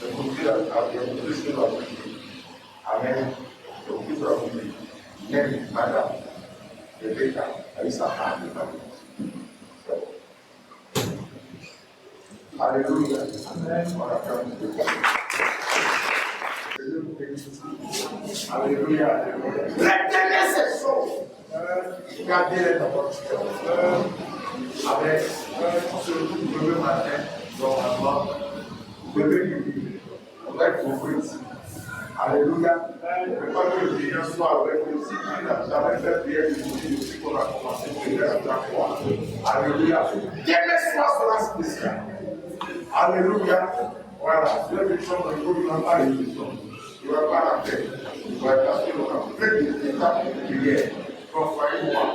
Le couple a bien plus que la vie. Amen. Le couple a voulu. Même madame, Rebecca, a eu sa femme de famille. Alléluia. Amen. On a permis de voir. Alléluia. Retenez ces choses. Gardez-les dans votre cœur. Avec surtout le premier matin, normalement, vous devez vivre. On va être compris ici. Alléluia. Ne pas que le client soit avec nous. Si tu n'as jamais fait prière de Jésus depuis qu'on a commencé à prier à ta foi. Alléluia. Quelle soit cela spécial. Alléluia. Voilà. Si la personne ne va pas l'émission, il ne va pas la faire. Il va passer au fait de l'état de prière. Croyez-moi.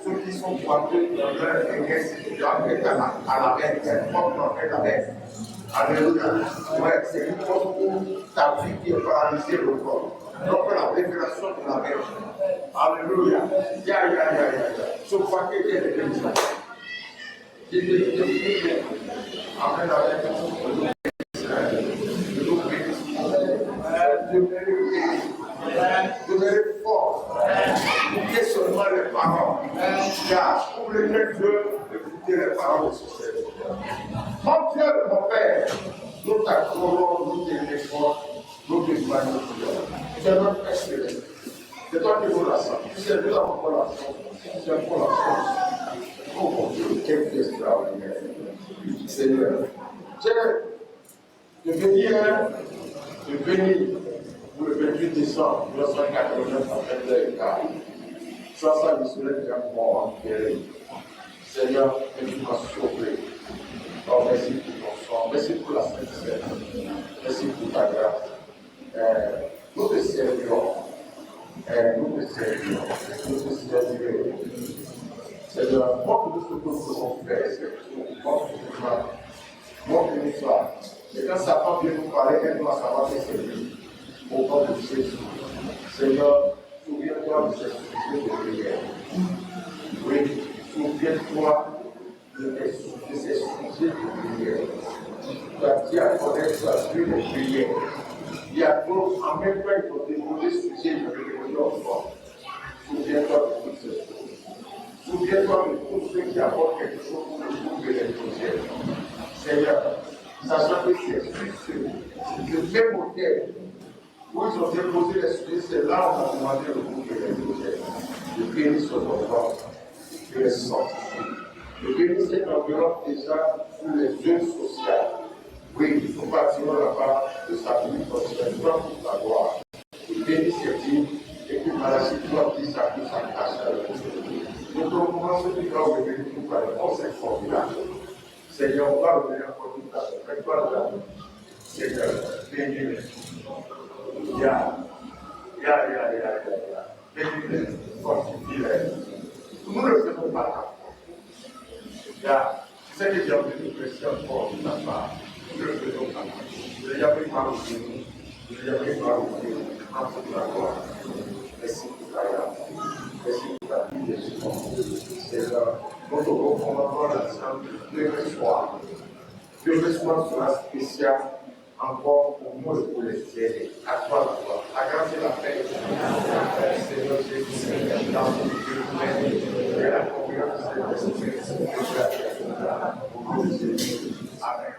Ceux qui sont pointés dans leur église, à la mer, c'est comme dans la mer. Alléluia. Ouais, c'est une chose où ta vie qui est paralysée le corps. Donc la révélation de la mer. Alléluia. Ya. Ce paquet est de l'église. Amen. Devenez fort. Écoutez seulement les paroles. Car pour le Dieu, écoutez les paroles de ce Seigneur. Mon Dieu, mon Père, nous t'accordons, nous t'éléphons, nous te magnifions. C'est notre espérance. C'est toi qui nous la sens. C'est nous avons la chance. C'est pour la chance. Oh mon Dieu, quel Dieu extraordinaire. Seigneur, je bénis pour le 28 décembre 1989 en fait de l'État. Soit ça, je serais déjà mort en guéri. Seigneur, tu m'as sauvé. Oh, merci pour ton sang, merci pour la Sainte-Seine, merci pour ta grâce. Nous te servirons. Nous te servirons. Seigneur, montre-nous ce que nous devons faire, montre-nous ça. Et quand Satan vient nous parler, aide-nous à savoir te servir. Au nom de Jésus. Seigneur, souviens-toi de ces sujets de prière. Oui, souviens-toi de ces sujets de prière. Tu as dit à connaître la Dieu de prière. Il y a d'autres, en même temps, il faut déposer sujet de prière encore. Souviens-toi de toutes ces choses. Souviens-toi de tous ceux qui apportent quelque chose pour le groupe de l'étranger. Seigneur, sachant que c'est juste le même modèle où ils ont déposé les sujets, c'est là où on a demandé le groupe de l'étranger. Je bénis ce moment, je les sorti. Je bénis cet environnement déjà sur les œuvres sociales. Oui, nous partirons là-bas de sa vie prochaine, pour la gloire. Je bénis cette vie et que Malachi doit dire ça pour sa grâce. Nous commençons ce qui va revenir nous par le conseil formidable. Seigneur, on va revenir encore tout à l'heure. Fais-toi de la vie. Seigneur, bénis-les. Ya. Bénis-les. Fortifie-les. Nous ne le faisons pas. Ya. Tu sais que j'ai envie de presser encore de ta part. Nous ne le faisons pas. Je n'ai jamais parlé de nous. Je n'ai jamais parlé de nous. Merci pour la gloire. Merci pour ta grâce. Merci pour ta vie, Jésus. Seigneur, notre recommandement ensemble de reçoir. Le reçoir sera spécial encore pour nous et pour les aider. À toi la gloire. La grâce et la paix. Seigneur Jésus, dans le Dieu et la confiance de l'Esprit. Au nom de Jésus. Amen.